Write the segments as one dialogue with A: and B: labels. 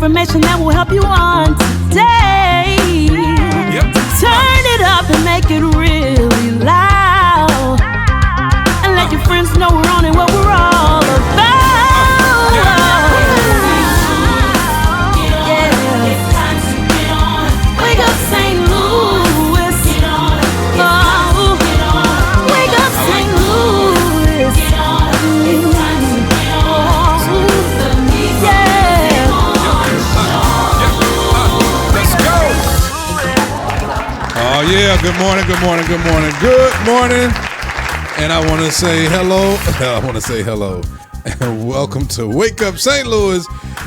A: information that will help you on today. Turn it up and make it really loud, and let your friends know we're on and what we're all about. Wake up St. Louis. Oh, wake up St. Louis.
B: Oh yeah, good morning, good morning, good morning, good morning. And I want to say hello. And welcome to Wake Up St. Louis,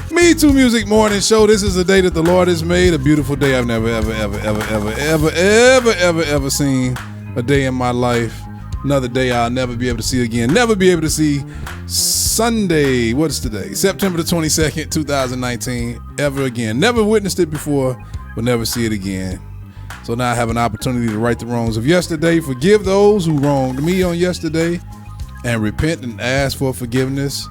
B: MeTooMusic Morning Show. This is a day that the Lord has made, a beautiful day I've never, ever seen. A day in my life, another day I'll never be able to see again. Never be able to see Sunday. What's today? September the 22nd, 2019. Ever again. Never witnessed it before, will never see it again. So now I have an opportunity to right the wrongs of yesterday, forgive those who wronged me on yesterday, and repent and ask for forgiveness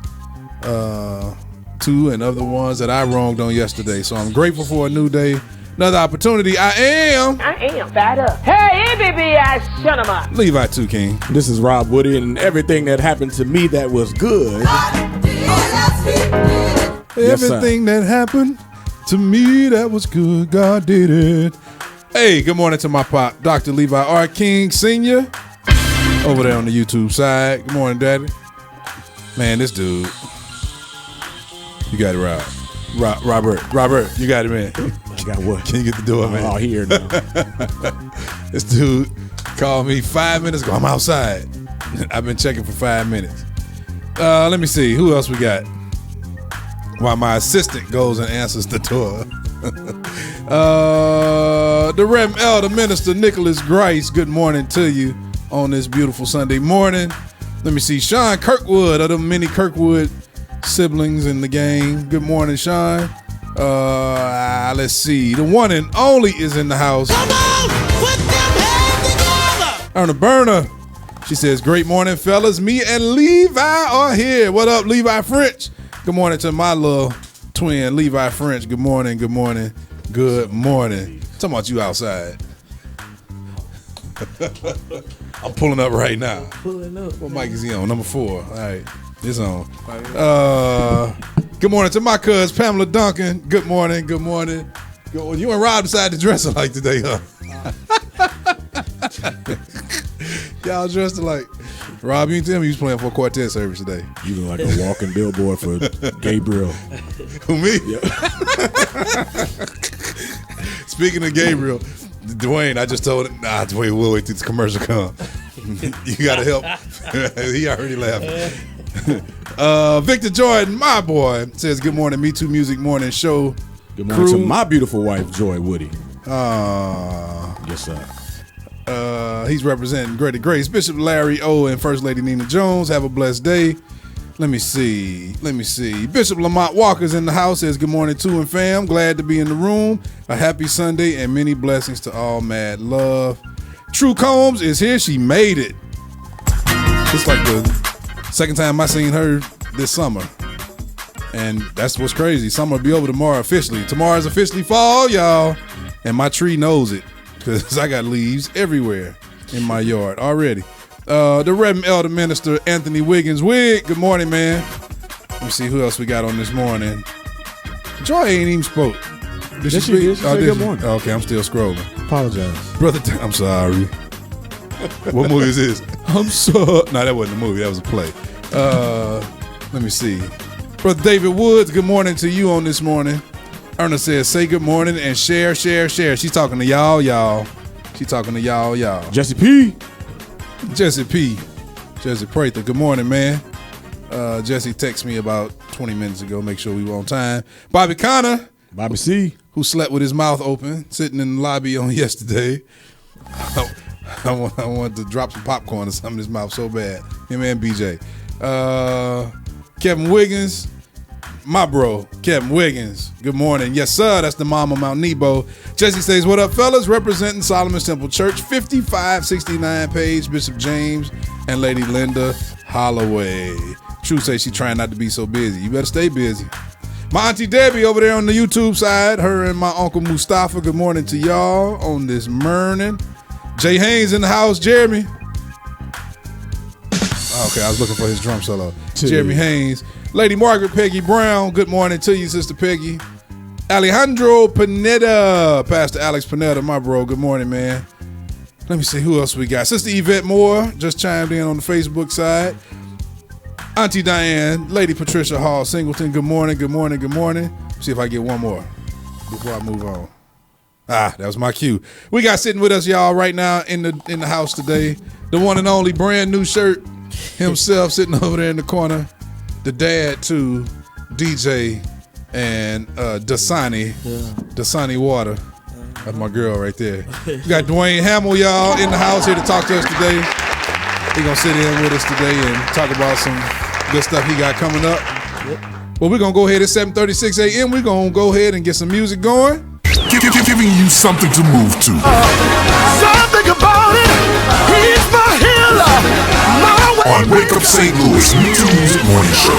B: to and of the ones that I wronged on yesterday. So I'm grateful for a new day, another opportunity. I am
C: fired up. Hey, baby, shut 'em up.
B: Levi 2 King.
D: This is Rob Woody, and everything that happened to me that was good.
B: Everything that happened to me that was good, God did it. Hey, good morning to my pop, Dr. Levi R. King Sr. over there on the YouTube side. Good morning, Daddy. Man, this dude. You got it, Rob. Robert, you got it, man.
D: I got what?
B: Can you get the door, man?
D: Oh, here now.
B: This dude called me 5 minutes ago. I'm outside. I've been checking for 5 minutes. Let me see. Who else we got? While my assistant goes and answers the door. The Reverend Elder Minister Nicholas Grice, good morning to you on this beautiful Sunday morning. Let me see. Sean Kirkwood of the many Kirkwood siblings in the gang. Good morning, Sean. Let's see. The one and only is in the house.
E: Come on, put them hands together.
B: Erna Berner. She says, great morning, fellas. Me and Levi are here. What up, Levi French? Good morning to my little twin, Levi French. Good morning, good morning, good morning. Talking about you outside. I'm pulling up right now. What mic is he on? Number 4. All right, it's on. Good morning to my cuz, Pamela Duncan. Good morning, good morning. You and Rob decided to dress alike today, huh? Y'all dressed alike. Rob, you didn't tell me you was playing for a quartet service today.
D: You look like a walking billboard for Gabriel.
B: Who, me? Yeah. Speaking of Gabriel, Dwayne, I just told him, Dwayne, we'll wait till the commercial come. You got to help. He already laughed. Victor Jordan, my boy, says, good morning, MeTooMusic Morning Show.
D: Good morning to my beautiful wife, Joy Woody.
B: Yes,
D: sir.
B: He's representing Greater Grace. Bishop Larry O and First Lady Nina Jones. Have a blessed day. Let me see. Bishop Lamont Walker's in the house. Says good morning to and fam. Glad to be in the room. A happy Sunday and many blessings to all. Mad love. True Combs is here. She made it. It's like the second time I seen her this summer. And that's what's crazy. Summer will be over tomorrow officially. Tomorrow's officially fall, y'all. And my tree knows it. Because I got leaves everywhere in my yard already. The Reverend Elder Minister Anthony Wiggins. Good morning, man. Let me see who else we got on this morning. Joy ain't even spoke. Did she speak?
D: She said good morning.
B: Okay, I'm still scrolling.
D: Apologize.
B: Brother, I'm sorry. What movie is this? I'm sorry. No, that wasn't a movie. That was a play. Let me see. Brother David Woods, good morning to you on this morning. Erna says, say good morning and share. She's talking to y'all. She's talking to y'all.
D: Jesse P.
B: Prather, good morning, man. Jesse texted me about 20 minutes ago. Make sure we were on time. Bobby Connor.
D: Bobby C.
B: Who slept with his mouth open, sitting in the lobby on yesterday. I wanted to drop some popcorn or something in his mouth so bad. Him and BJ. Kevin Wiggins. My bro, Kevin Wiggins. Good morning. Yes, sir. That's the mom of Mount Nebo. Jesse says, what up, fellas? Representing Solomon's Temple Church, 5569 Page, Bishop James, and Lady Linda Holloway. True says she trying not to be so busy. You better stay busy. My Auntie Debbie over there on the YouTube side. Her and my Uncle Mustafa. Good morning to y'all on this morning. Jay Haynes in the house. Jeremy. Okay, I was looking for his drum solo. Jeremy Haynes. Lady Margaret Peggy Brown. Good morning to you, Sister Peggy. Alejandro Pineda. Pastor Alex Pineda, my bro. Good morning, man. Let me see who else we got. Sister Yvette Moore just chimed in on the Facebook side. Auntie Diane, Lady Patricia Hall Singleton. Good morning, good morning, good morning. See if I get one more before I move on. That was my cue. We got sitting with us, y'all, right now in the house today. The one and only brand new shirt himself sitting over there in the corner. The dad too, DJ and Dasani Water. That's my girl right there. We got Dwayne Hamill, y'all, in the house here to talk to us today. He gonna sit in with us today and talk about some good stuff he got coming up. Well, we're gonna go ahead at 7:36 a.m. We're gonna go ahead and get some music going.
F: Giving you something to move to.
E: Something about it. He's my healer.
F: On Wake Up St. Louis, MeTooMusic Morning Show.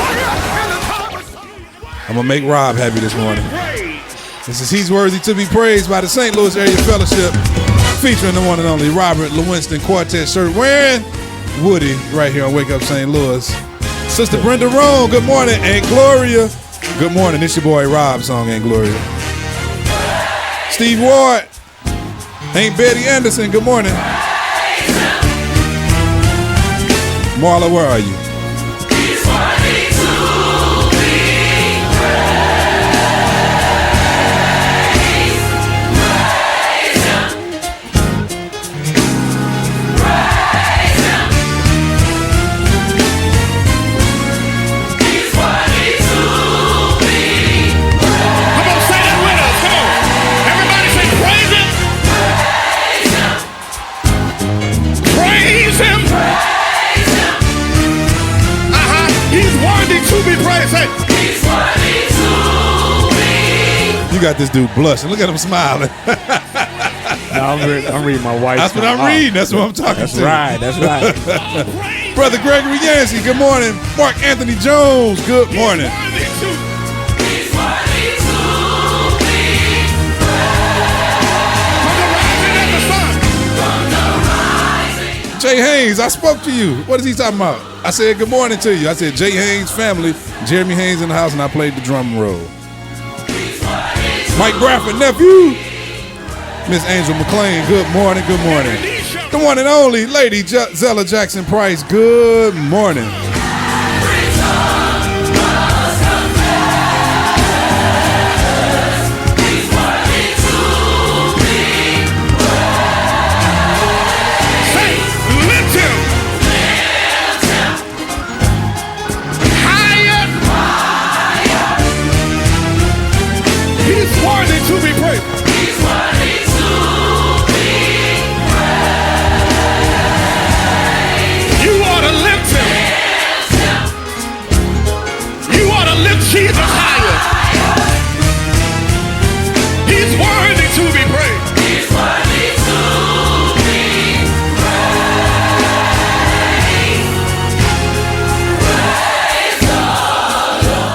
B: I'm gonna make Rob happy this morning. This is He's Worthy to Be Praised by the St. Louis Area Fellowship, featuring the one and only Robert Lewinston Quartet shirt wearing Woody right here on Wake Up St. Louis. Sister Brenda Roan, good morning. Aunt Gloria, good morning. It's your boy Rob's song, Aunt Gloria. Steve Ward, Aunt Betty Anderson, good morning. Marla, where are you?
G: He's worthy to be praised. Praise him. Praise him. He's worthy to be praised.
E: Come on, say that with us. Come on. Everybody say praise him.
G: Praise him.
E: Praise him. He's worthy to be praised. Hey.
G: He's worthy to be.
B: You got this dude blushing. Look at him smiling.
D: No, I'm reading my wife.
B: That's what I'm reading. That's what I'm talking
D: That's
B: to.
D: right. That's right.
B: Brother Gregory Yancey, good morning. Mark Anthony Jones, good morning.
G: He's worthy to be praised.
B: Jay Haynes, I spoke to you. What is he talking about? I said good morning to you. I said Jay Haynes family, Jeremy Haynes in the house, and I played the drum roll. Mike Bradford, nephew. Miss Angel McClain, good morning, good morning. The one and only Lady Zella Jackson Price, good morning.
E: To be praised.
G: He's worthy to be praised.
E: You ought to lift him. You ought to lift Jesus higher. He's worthy to be praised.
G: He's worthy to be praised.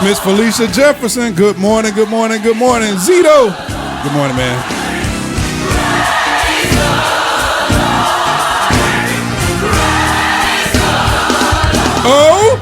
B: Miss Felicia Jefferson, good morning, good morning, good morning. Zito, good morning, man. Oh!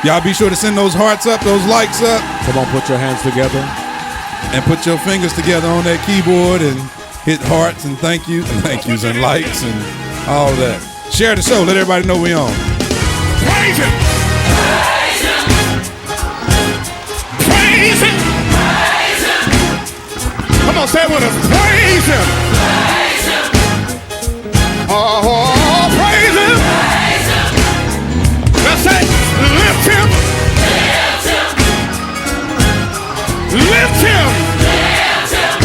B: Y'all be sure to send those hearts up, those likes up.
D: Come on, put your hands together.
B: And put your fingers together on that keyboard and hit hearts and thank yous and likes and all that. Share the show. Let everybody know we on.
E: Praise him.
G: Praise him.
E: Praise him.
G: Praise him.
E: Come on, say it with us. Praise him.
G: Praise him.
E: Oh, praise him.
G: Praise him.
E: Let's say, lift him.
G: Lift him.
E: Lift him.
G: Lift him.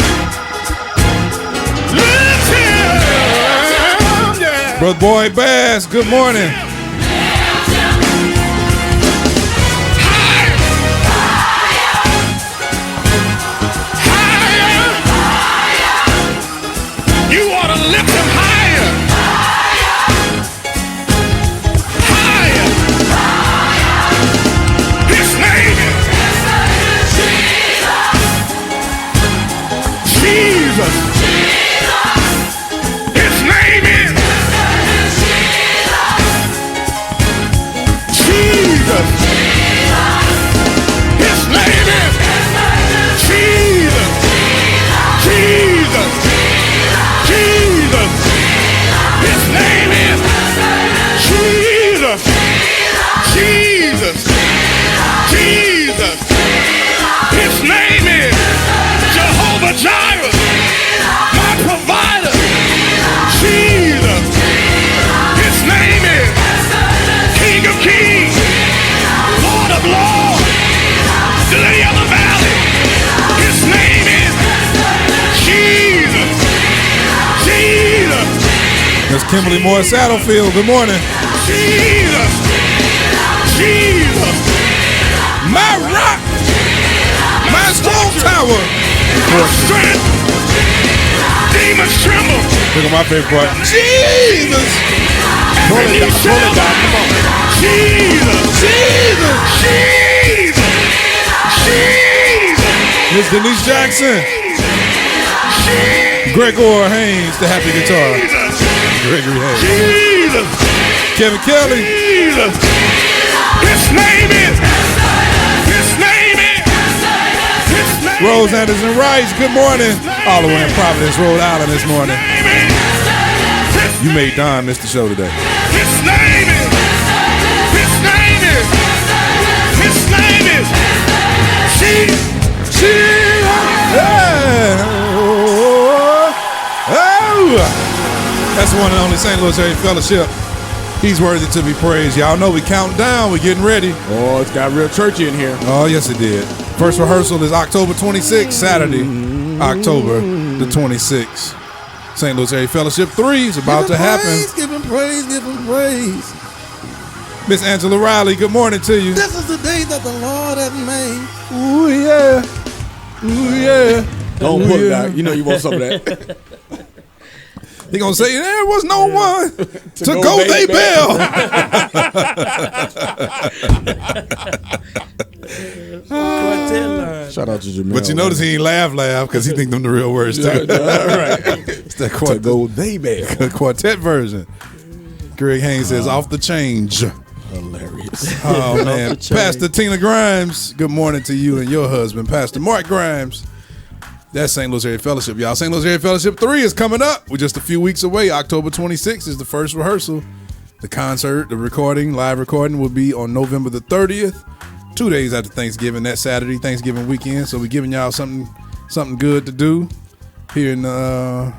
E: Lift him. Yeah.
B: Brother Boy Bass, good morning. Kimberly Moore Saddlefield, good morning.
E: Jesus. Jesus.
B: My rock. My strong tower.
E: My strength. Demons tremble.
B: Look at my favorite part. Jesus.
E: Pull it down. Come on. Jesus.
B: Jesus.
E: Jesus. Jesus.
B: Miss Denise Jackson. Gregor Haynes, the happy guitar. Gregory Haynes.
E: Jesus.
B: Kevin Kelly.
E: Jesus. His name is. His name is. His name
B: Rose Anderson Rice, good morning. All the way in Providence, Rhode Island this morning. You made Don miss the show today.
E: His name is. His name is. His name is.
B: Yeah. Oh. That's the one and only St. Louis Area Fellowship. He's worthy to be praised. Y'all know we counting down. We're getting ready.
D: Oh, it's got real churchy in here.
B: Oh, yes, it did. First rehearsal is October 26th, Saturday, October the 26th. St. Louis Area Fellowship 3 is about to happen.
H: Give him praise, give him praise.
B: Miss Angela Riley, good morning to you.
H: This is the day that the Lord has made.
B: Ooh, yeah. Ooh, yeah.
D: Don't pull it out. You know you want some of that.
B: He gonna say there was no one to go they bell.
D: Shout out to Jamel.
B: But you notice he ain't laugh because he think them the real words too.
D: All right.
B: It's that
D: To go they bell.
B: quartet version. Greg Haynes says off the change.
D: Hilarious.
B: Oh man, Pastor Tina Grimes. Good morning to you and your husband, Pastor Mark Grimes. That's St. Louis Area Fellowship, y'all. St. Louis Area Fellowship 3 is coming up. We're just a few weeks away. October 26th is the first rehearsal. The concert, the recording, live recording will be on November the 30th, 2 days after Thanksgiving, that Saturday, Thanksgiving weekend. So we're giving y'all something good to do here in the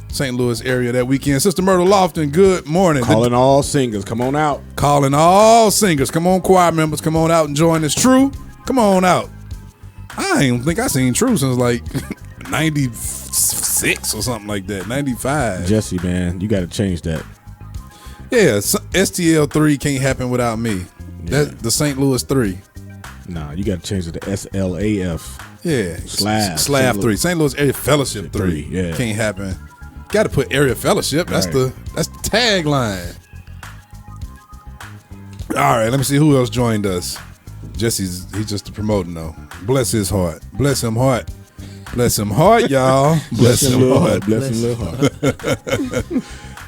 B: St. Louis area that weekend. Sister Myrtle Lofton, good morning.
D: Calling all singers. Come on out.
B: Calling all singers. Come on, choir members. Come on out and join us. True, come on out. I ain't think I seen True since like 96 or something like that. 95.
D: Jesse, man, you got to change that.
B: Yeah, STL 3 can't happen without me.
D: Yeah.
B: That's the St. Louis 3.
D: Nah, you got to change it to SLAF.
B: Yeah,
D: Slav
B: 3. St. Louis Area Fellowship 3.
D: Yeah,
B: can't happen. Got to put Area Fellowship. That's
D: right.
B: the tagline. All right, let me see who else joined us. He's just promoting though. Bless his heart. Bless him heart. Bless him heart, y'all. Bless him heart.
D: Bless him little heart.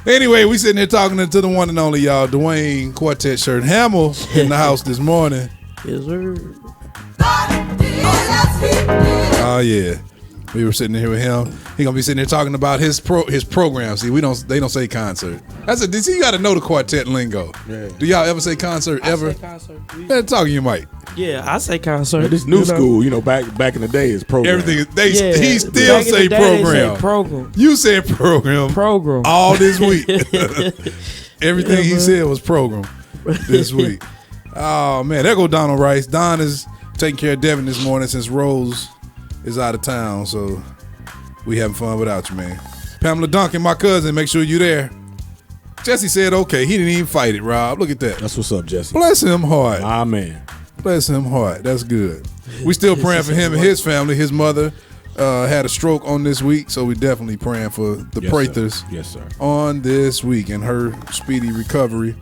B: Anyway, we sitting here talking to the one and only y'all, Dwayne Quartet Shirt Hamill in the house this morning.
A: Yes, sir.
B: Oh yeah. We were sitting here with him. He gonna be sitting here talking about his program. See, they don't say concert. You gotta know the quartet lingo.
D: Yeah.
B: Do y'all ever say concert ever?
A: I say concert.
B: Better talking you might.
A: Yeah, I say concert.
D: This new school, back in the day is program.
B: Everything
A: Yeah,
B: he still
A: back in
B: say
A: the day, they
B: program.
A: say program.
B: You said program.
A: Program.
B: All this week. Everything he said was program this week. Oh man, there go Donald Rice. Don is taking care of Devin this morning since Rose is out of town, so we having fun without you, man. Pamela Duncan, my cousin, make sure you there. Jesse said okay. He didn't even fight it, Rob. Look at that.
D: That's what's up, Jesse.
B: Bless him heart.
D: Ah, man.
B: Bless him heart. That's good. We still praying for him and his family. His mother had a stroke on this week, so we definitely praying for the Prathers.
D: Yes, sir.
B: On this week and her speedy recovery.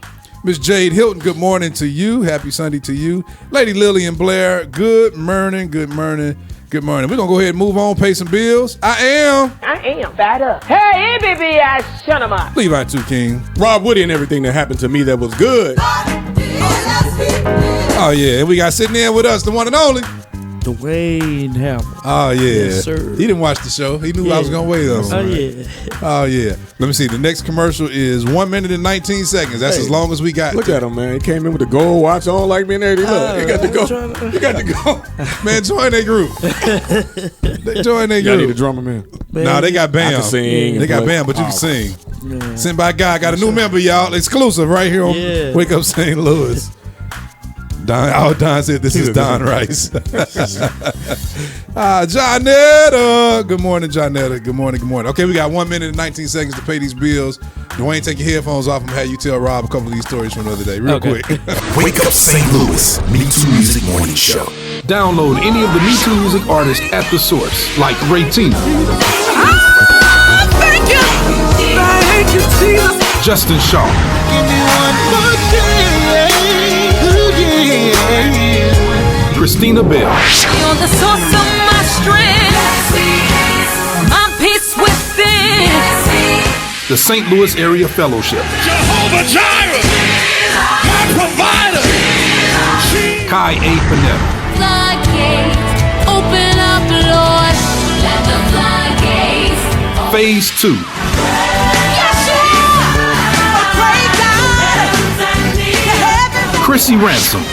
B: Miss Jade Hilton, good morning to you. Happy Sunday to you. Lady Lillian Blair, good morning, good morning, good morning. We're going to go ahead and move on, pay some bills. I am
C: Fat up. Hey, baby, I shut him up.
B: Levi 2 King.
D: Rob Woody and everything that happened to me that was good.
B: Oh, yeah. And we got sitting in with us, the one and only
A: Dwayne Hamill.
B: Oh, yeah.
A: Yes, sir.
B: He didn't watch the show. He knew I was going to wait on him.
A: Oh, yeah.
B: Oh, yeah. Let me see. The next commercial is 1 minute and 19 seconds. That's as long as we got.
D: Look at him, man. He came in with the gold watch on like me and everything. Look, he got to go. He got to go.
B: Man, join their group. Join their
D: Y'all need a
B: group.
D: drummer, man.
B: Nah, they got Bam.
D: I can sing
B: They
D: and
B: got
D: play.
B: Bam, but you can
D: Oh.
B: sing.
A: Yeah.
B: Sent by God. Got a new member, y'all. Exclusive right here on
A: Yeah.
B: Wake Up St. Louis. Don said this is Don Rice. Johnetta. Good morning, Johnetta. Good morning. Okay, we got 1 minute and 19 seconds to pay these bills. Dwayne, take your headphones off and have you tell Rob a couple of these stories from the other day, real quick.
F: Wake Up St. Louis, MeTooMusic Morning Show.
I: Download any of the MeTooMusic artists at the source, like Ray-Tina.
A: Thank you, Jesus.
I: Justin Shaw.
H: Give me one more day.
I: Christina Bell.
A: You're the source of my strength, my peace within.
I: The St. Louis Area Fellowship.
E: Jehovah Jireh, my provider.
I: Kai A. Panetta.
A: Floodgates, open up, Lord. Let the floodgates.
I: Phase 2. Chrissy Ransom.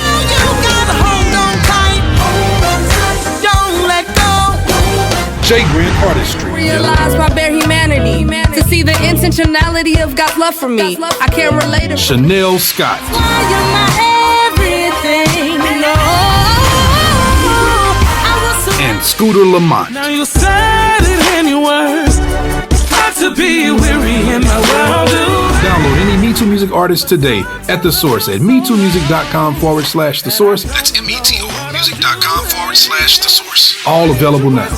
I: Jay Grant Artistry.
J: Realize my bare humanity. To see the intentionality of God's love for me. I can't relate to
I: Chanel Scott.
A: You're my everything.
I: And Scooter Lamont.
H: Now you said it in your words. Not to be weary in my world.
I: Download any MeTooMusic artist today at The Source at MeTooMusic.com/The Source.
F: That's METOMusic.com/The Source.
I: All available now.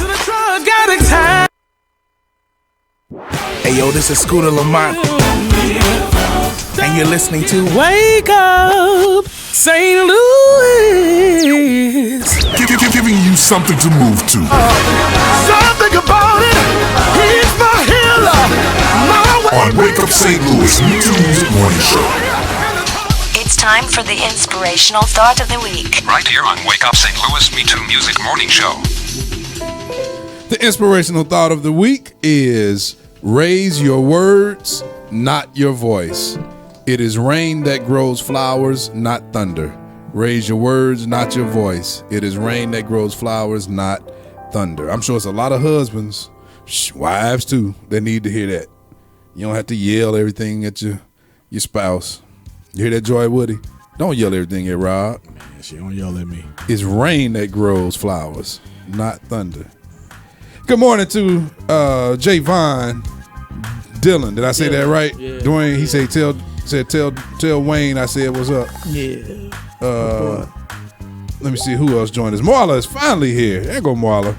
K: Hey yo, this is Scooter Lamont, and you're listening to
H: Wake Up St. Louis.
F: Giving you something to move to.
H: Something about it. He's my healer.
F: On Wake Up St. Louis, MeTooMusic Morning Show.
L: It's time for the inspirational thought of the week.
M: Right here on Wake Up St. Louis MeTooMusic Morning Show.
B: The inspirational thought of the week is raise your words, not your voice. It is rain that grows flowers, not thunder. Raise your words, not your voice. It is rain that grows flowers, not thunder. I'm sure it's a lot of husbands, wives too, that need to hear that. You don't have to yell everything at your spouse. You hear that, Joy Woody? Don't yell everything at Rob.
D: Man, she don't yell at me.
B: It's rain that grows flowers, not thunder. Good morning to Javon Dillon. Did I say that right?
H: Yeah.
B: Dwayne, he said tell Wayne I said what's up.
H: Yeah.
B: Let me see who else joined us. Marla is finally here. There go Marla.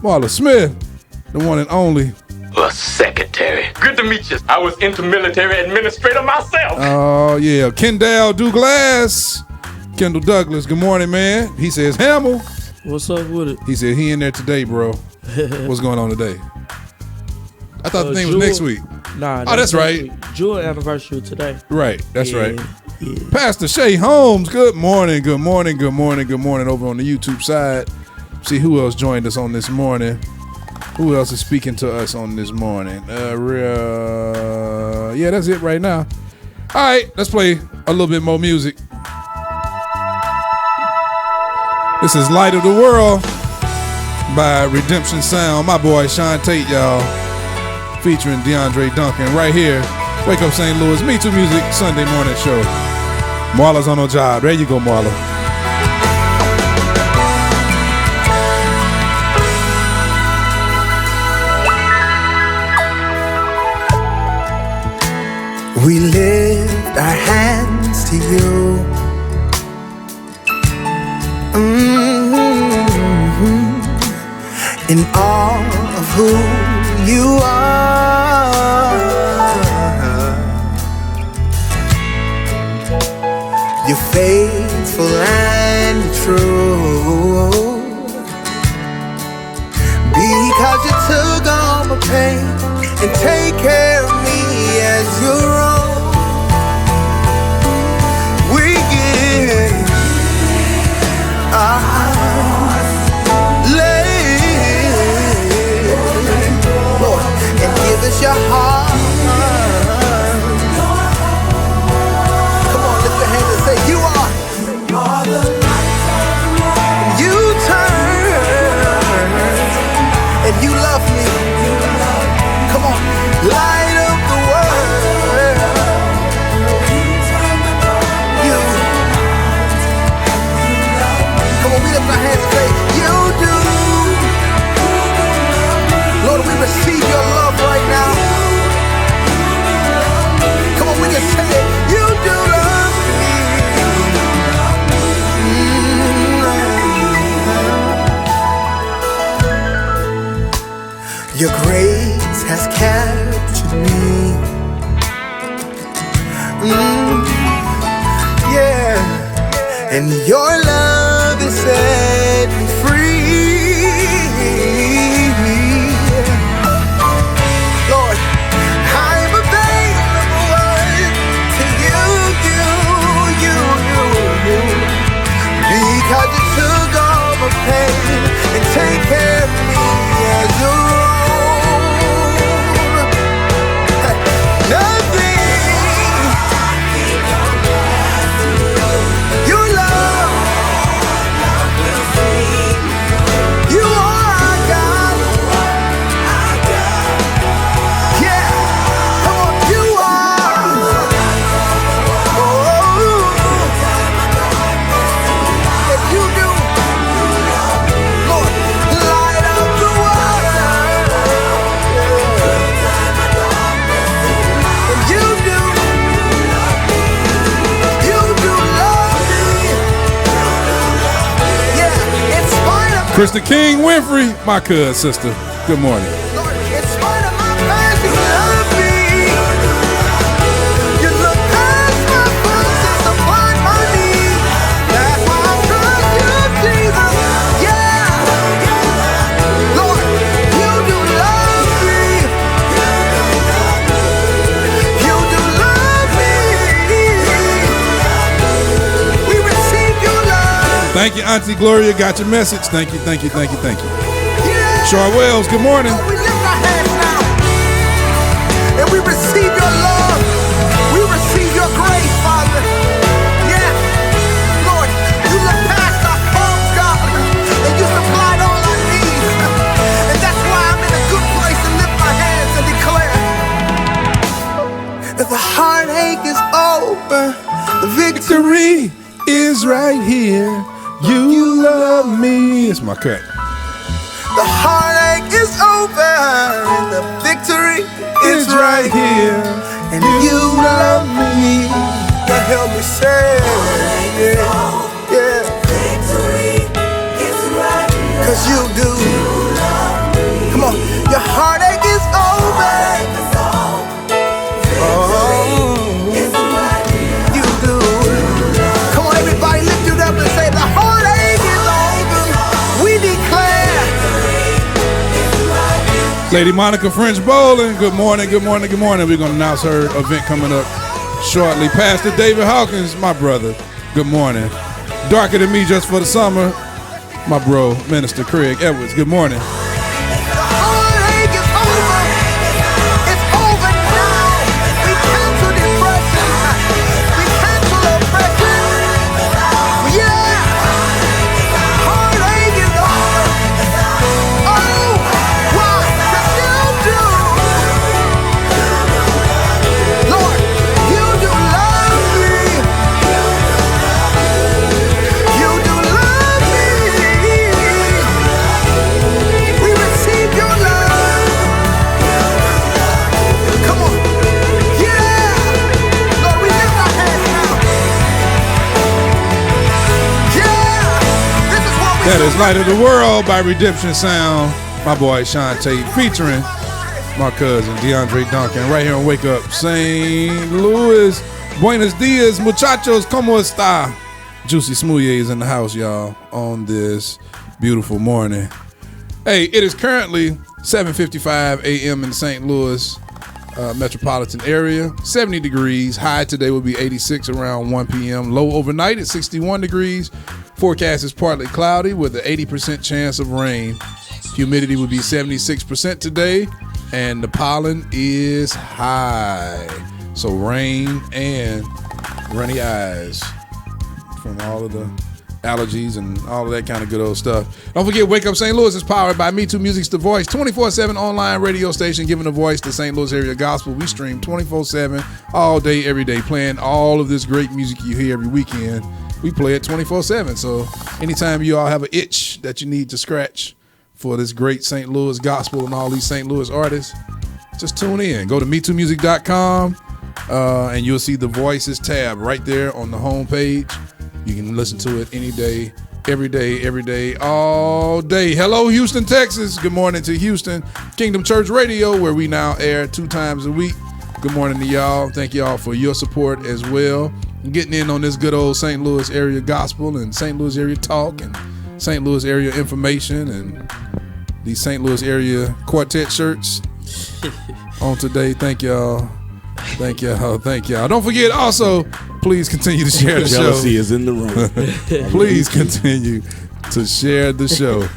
B: Marla Smith, the one and only.
C: Secretary. Good to meet you. I was intermilitary administrator myself.
B: Oh yeah, Kendall Douglas. Kendall Douglas. Good morning, man. He says Hamill.
H: What's up with it?
B: He said he in there today, bro. What's going on today? I thought the thing was next week.
H: Nah.
B: Oh, that's right.
H: Jewel anniversary today.
B: Right, that's right.
H: Yeah.
B: Pastor Shay Holmes, good morning over on the YouTube side. See who else joined us on this morning. Who else is speaking to us on this morning? Yeah, that's it right now. All right, let's play a little bit more music. This is Light of the World by Redemption Sound. My boy Sean Tate, y'all, featuring DeAndre Duncan right here. Wake Up St. Louis, MeTooMusic Sunday morning show. Marla's on her job. There you go, Marla.
K: We lift our hands to you. In all of who you are. You're faithful and true. Because you took all my pain and take care of me as your own. We give our hearts, Lord, and give us your heart. Come on, lift your hands and say, you are the light of the world. You turn and you love me. Come on, light of the world. You Your grace has captured me. Yeah, and your love has set me free. Lord, I'm available to you, because you took all the pain and take care of me as your own. Nothing. Your love. You are our God. Yeah. Come on, you are. Oh. If you do, Lord, light up the water. And you do love me. Yeah, in spite of
B: Krista King Winfrey, my cousin sister. Good morning.
K: Lord, in spite of my past, you love me. You look past my faults and supply my needs. That's why I trust you, Jesus. Yeah, Lord, you do love me. You do love me. We receive your love.
B: Thank you, Auntie Gloria. Got your message. Thank you, thank you, thank you, thank you. Char Wells, good morning.
K: We lift our hands now, and we receive your love. We receive your grace, Father. Yeah, Lord, you look past our faults, God, and you supplied all our needs. And that's why I'm in a good place to lift my hands and declare that the heartache is over. The victory
B: is right here. You love me. It's my cut.
K: The heartache is over, and the victory is right here. And you love me. Now help me say, yeah, yeah. Victory is right here. 'Cause you do. Come on, your heartache is over. Oh, you do. Come on, everybody, lift it up and say, the heartache is over. We declare.
B: Lady Monica French Bowling, good morning, good morning, good morning. We're going to announce her event coming up shortly. Pastor David Hawkins, my brother, good morning. Darker Than Me Just for the Summer, my bro, Minister Craig Edwards, good morning. That is Light of the World by Redemption Sound. My boy Sean Tate featuring my cousin DeAndre Duncan right here on Wake Up St. Louis. Buenos dias, muchachos, ¿cómo está? Juicy Smouye is in the house, y'all, on this beautiful morning. Hey, it is currently 7:55 a.m. in the St. Louis metropolitan area. 70 degrees. High today will be 86 around 1 p.m. Low overnight at 61 degrees. Forecast is partly cloudy with an 80% chance of rain. Humidity will be 76% today, and the pollen is high. So rain and runny eyes from all of the allergies and all of that kind of good old stuff. Don't forget, Wake Up St. Louis is powered by MeTooMusic's The Voice, 24/7 online radio station giving a voice to St. Louis area gospel. We stream 24/7 all day, every day, playing all of this great music you hear every weekend. We play it 24/7. So anytime you all have an itch that you need to scratch for this great St. Louis gospel and all these St. Louis artists, just tune in. Go to MeTooMusic.com and you'll see the Voices tab right there on the home page. You can listen to it any day, every day, all day. Hello, Houston, Texas. Good morning to Houston. Kingdom Church Radio, where we now air 2 times a week. Good morning to y'all. Thank y'all for your support as well. Getting in on this good old St. Louis area gospel and St. Louis area talk and St. Louis area information and these St. Louis area quartet shirts on today. Thank y'all. Thank y'all. Don't forget also, please continue to share the show.
D: Jealousy is in the room.
B: Please continue to share the show.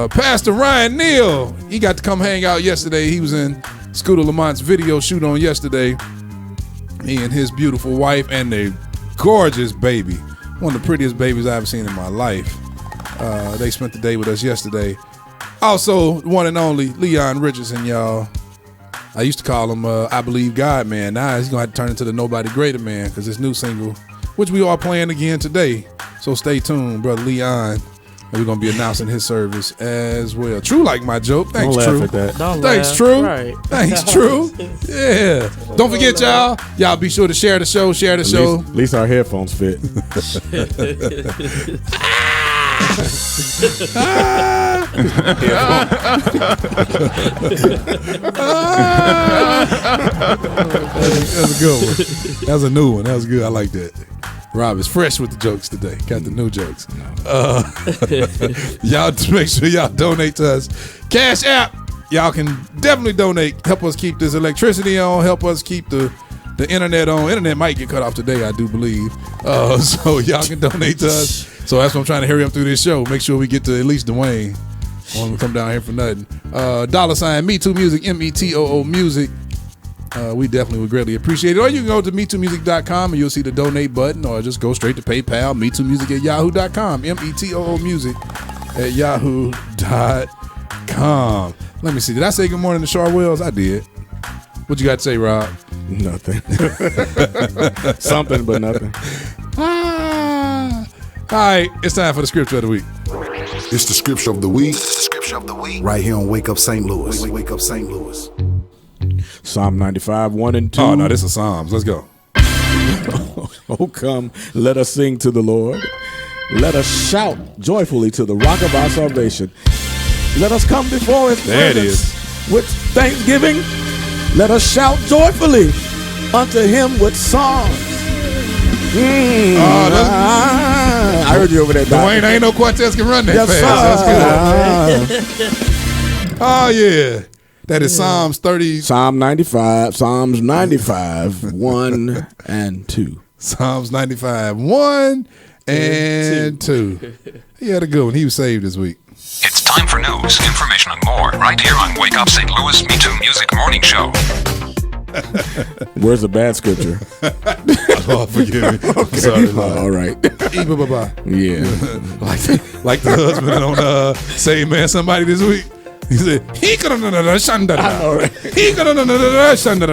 B: Pastor Ryan Neal, he got to come hang out yesterday. He was in Scooter Lamont's video shoot on yesterday. He and his beautiful wife and their gorgeous baby. One of the prettiest babies I've ever seen in my life. They spent the day with us yesterday. Also, one and only Leon Richardson, y'all. I used to call him I Believe God Man. Now he's going to have to turn into the Nobody Greater Man because his new single, which we are playing again today. So stay tuned, Brother Leon. We're going to be announcing his service as well. True like my joke. Thanks,
D: Don't
B: True.
D: laugh at that.
B: Thanks, True. Right. Thanks, True. Yeah. Don't forget, y'all. Y'all be sure to share the show.
D: At least our headphones fit.
B: That's a good one. That's a new one. That was good. I like that. Rob is fresh with the jokes today. Got the new jokes. Y'all make sure y'all donate to us. Cash App. Y'all can definitely donate. Help us keep this electricity on. Help us keep the internet on. Internet might get cut off today, I do believe. So y'all can donate to us. So that's why I'm trying to hurry up through this show. Make sure we get to at least Dwayne. I want to come down here for nothing. $, MeTooMusic, METOO Music. We definitely would greatly appreciate it. Or you can go to MeTooMusic.com and you'll see the donate button, or just go straight to PayPal, MeTooMusic@yahoo.com, METOO Music @yahoo.com. Let me see. Did I say good morning to Char Wells? I did. What you got to say, Rob?
D: Nothing. Something, but nothing.
B: All right, it's time for the scripture of the week.
F: It's the scripture of the week.
N: Right here on Wake Up St. Louis. Wake Up St. Louis.
D: Psalm 95, 1 and 2.
B: Oh, no, this is Psalms. Let's go.
D: Oh, come, let us sing to the Lord. Let us shout joyfully to the rock of our salvation. Let us come before his presence with thanksgiving. Let us shout joyfully unto him with songs.
B: I
D: heard you over there,
B: Dwayne, ain't no quartets can run that
D: yes,
B: fast. That's good. Oh, yeah. That is Psalms 30.
D: Psalm 95, Psalms 95, 1 and 2.
B: Psalms 95, 1 and 2. He had a good one. He was saved this week.
M: It's time for news, information, and more right here on Wake Up St. Louis MeTooMusic Morning Show.
D: Where's the bad scripture?
B: Oh, forgive me.
D: Okay.
B: Sorry,
D: all right. Yeah.
B: like the husband on Say Man Somebody this week. He said,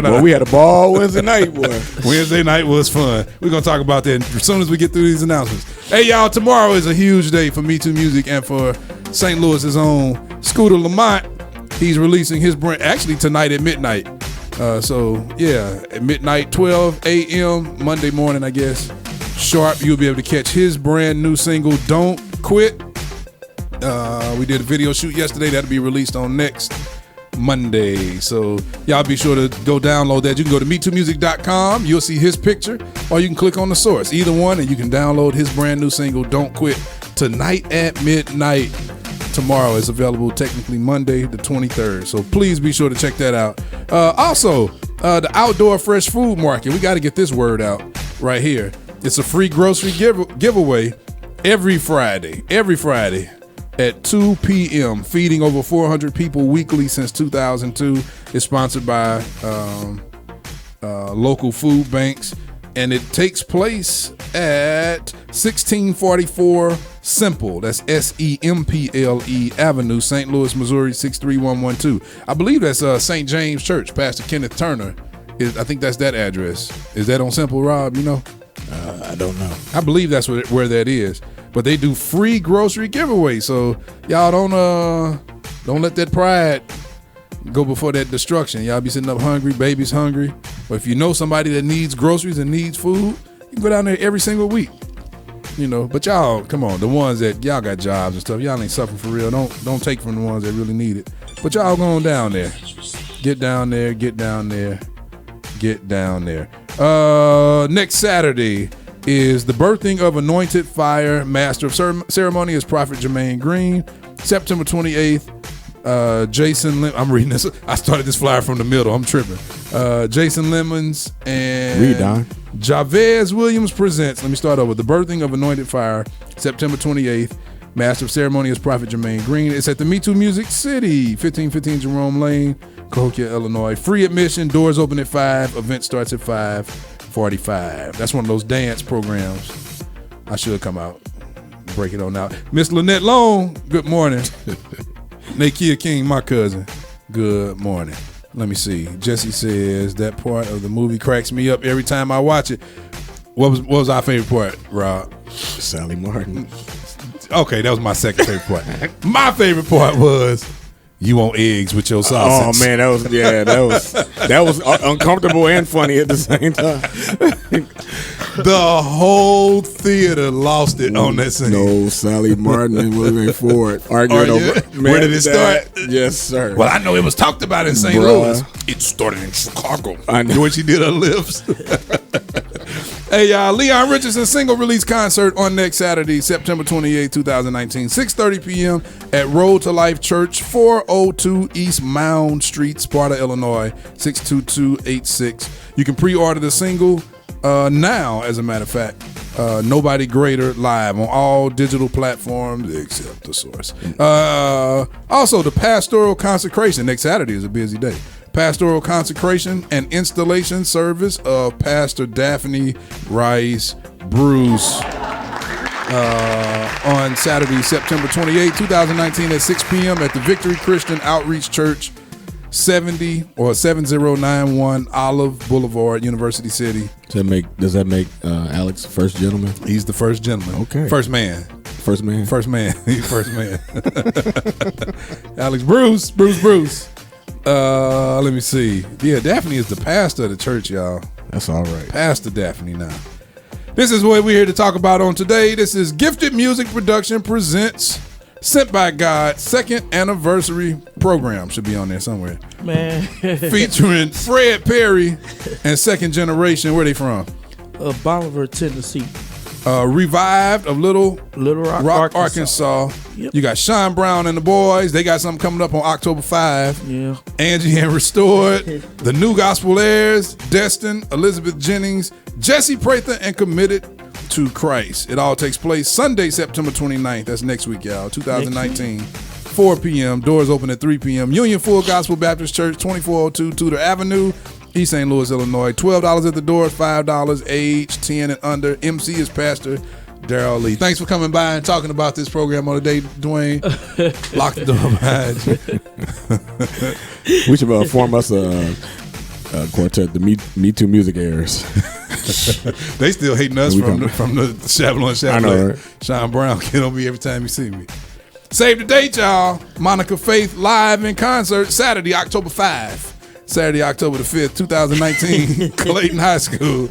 D: Well, we had a ball Wednesday night, boy.
B: Wednesday night was fun. We're going to talk about that as soon as we get through these announcements. Hey, y'all, tomorrow is a huge day for MeTooMusic and for St. Louis's own Scooter Lamont. He's releasing his brand, actually tonight at midnight. So, yeah, at midnight, 12 a.m., Monday morning, I guess, sharp, you'll be able to catch his brand new single, Don't Quit. We did a video shoot yesterday. That'll be released on next Monday. So y'all be sure to go download that. You can go to MeTooMusic.com. You'll see his picture, or you can click on the source. Either one, and you can download his brand new single, Don't Quit, tonight at midnight. Tomorrow is available technically Monday the 23rd. So please be sure to check that out. Also, the Outdoor Fresh Food Market. We got to get this word out right here. It's a free grocery giveaway every Friday at 2 p.m. Feeding over 400 people weekly since 2002. It's sponsored by local food banks, and it takes place at 1644 Semple. That's SEMPLE Avenue, St. Louis, Missouri 63112. I believe that's St. James Church. Pastor Kenneth Turner I think that's that address. Is that on Semple, Rob? You know?
D: I don't know.
B: I believe that's where that is. But they do free grocery giveaways, so y'all don't let that pride go before that destruction. Y'all be sitting up hungry, babies hungry. But if you know somebody that needs groceries and needs food, you can go down there every single week. You know, but y'all, come on, the ones that y'all got jobs and stuff, y'all ain't suffering for real. Don't take from the ones that really need it. But y'all going down there. Get down there, get down there, get down there. Next Saturday is the birthing of Anointed Fire. Master of Ceremony is Prophet Jermaine Green. September 28th, Jason I'm reading this. I started this flyer from the middle. I'm tripping. Jason Lemons and
D: Read, Don.
B: Javez Williams presents. Let me start over. The birthing of Anointed Fire, September 28th. Master of Ceremony is Prophet Jermaine Green. It's at the MeTooMusic City, 1515 Jerome Lane, Cahokia, Illinois. Free admission. Doors open at 5. Event starts at 5:45. That's one of those dance programs. I should come out, break it on out. Miss Lynette Long, good morning. Nakia King, my cousin, good morning. Let me see. Jesse says that part of the movie cracks me up every time I watch it. What was our favorite part, Rob?
D: Sally Martin.
B: Okay, that was my second favorite part. My favorite part was you want eggs with your sausage.
D: Oh man, that was uncomfortable and funny at the same time.
B: The whole theater lost it on that scene.
D: No, Sally Martin and William Ford arguing over.
B: Where did it start?
D: Yes, sir.
B: Well, I know it was talked about in St. Louis. It started in Chicago.
D: I know
B: when she did her lips. Hey, y'all, Leon Richardson single release concert on next Saturday, September 28, 2019, 6:30 p.m. at Road to Life Church, 402 East Mound Street, Sparta, Illinois, 62286. You can pre-order the single now, as a matter of fact. Nobody Greater live on all digital platforms except The Source. Also, the Pastoral Consecration next Saturday is a busy day. Pastoral Consecration and Installation Service of Pastor Daphne Rice Bruce on Saturday, September 28, 2019 at 6 p.m. at the Victory Christian Outreach Church, 7091 Olive Boulevard, University City.
D: Does that make Alex first gentleman?
B: He's the first gentleman.
D: Okay.
B: First man.
D: First man.
B: First man. He's first man. Alex Bruce. Let me see. Yeah, Daphne is the pastor of the church, y'all.
D: That's all right.
B: Pastor Daphne now. This is what we're here to talk about on today. This is Gifted Music Production presents Sent by God second anniversary program. Should be on there somewhere.
O: Man.
B: Featuring Fred Perry and Second Generation. Where they from?
O: Bolivar, Tennessee.
B: Revived of Little
O: Rock,
B: Arkansas.
O: Yep.
B: You got Sean Brown and the boys. They got something coming up on October 5.
O: Yeah.
B: Angie and Restored. The New Gospel Heirs. Destin, Elizabeth Jennings, Jesse Prather, and Committed to Christ. It all takes place Sunday, September 29th. That's next week, y'all. 2019. 4 p.m. Doors open at 3 p.m. Union Full Gospel Baptist Church, 2402 Tudor Avenue, East St. Louis, Illinois. $12 at the door, $5 age 10 and under. MC is Pastor Daryl Lee. Thanks for coming by and talking about this program on the day, Dwayne. Lock the door behind
D: you. We should form us a quartet, the MeTooMusic heirs.
B: They still hating us from the Chablon Chablon.
D: I know, right?
B: Sean Brown get on me every time you see me. Save the date, y'all. Monica Faith live in concert Saturday, October 5. Saturday, October the 5th, 2019, Clayton High School.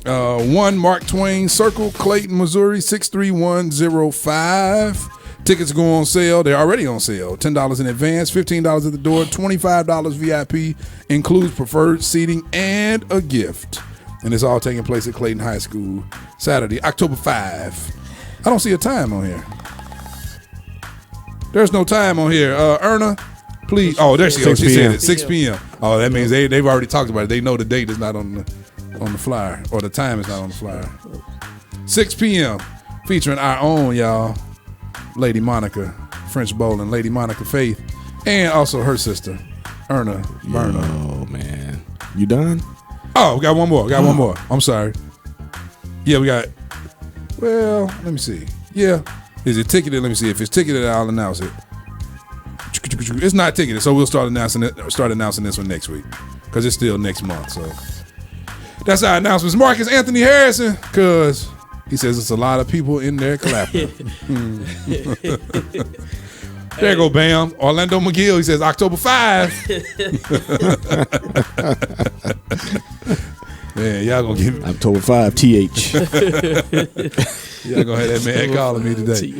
B: 1 Mark Twain Circle, Clayton, Missouri, 63105. Tickets go on sale. They're already on sale. $10 in advance, $15 at the door, $25 VIP, includes preferred seating and a gift. And it's all taking place at Clayton High School, Saturday, October 5. I don't see a time on here. There's no time on here. Erna, please. Oh, there she goes. She said it, 6 p.m. Oh, that means they've already talked about it. They know the date is not on the flyer, or the time is not on the flyer. 6 p.m. featuring our own, y'all, Lady Monica, French Bowling, Lady Monica Faith, and also her sister, Erna Berna.
D: Oh, man. You done?
B: Oh, we got one more. One more. I'm sorry. Yeah, we got, well, let me see. Yeah. Is it ticketed? Let me see. If it's ticketed, I'll announce it. It's not ticketed, so we'll start announcing this one next week, because it's still next month. So that's our announcements. Marcus Anthony Harrison, because he says it's a lot of people in there clapping. There you go, Bam. Orlando McGill, he says October 5. Man, y'all gonna give
D: October 5, TH.
B: Y'all gonna have that man calling me today.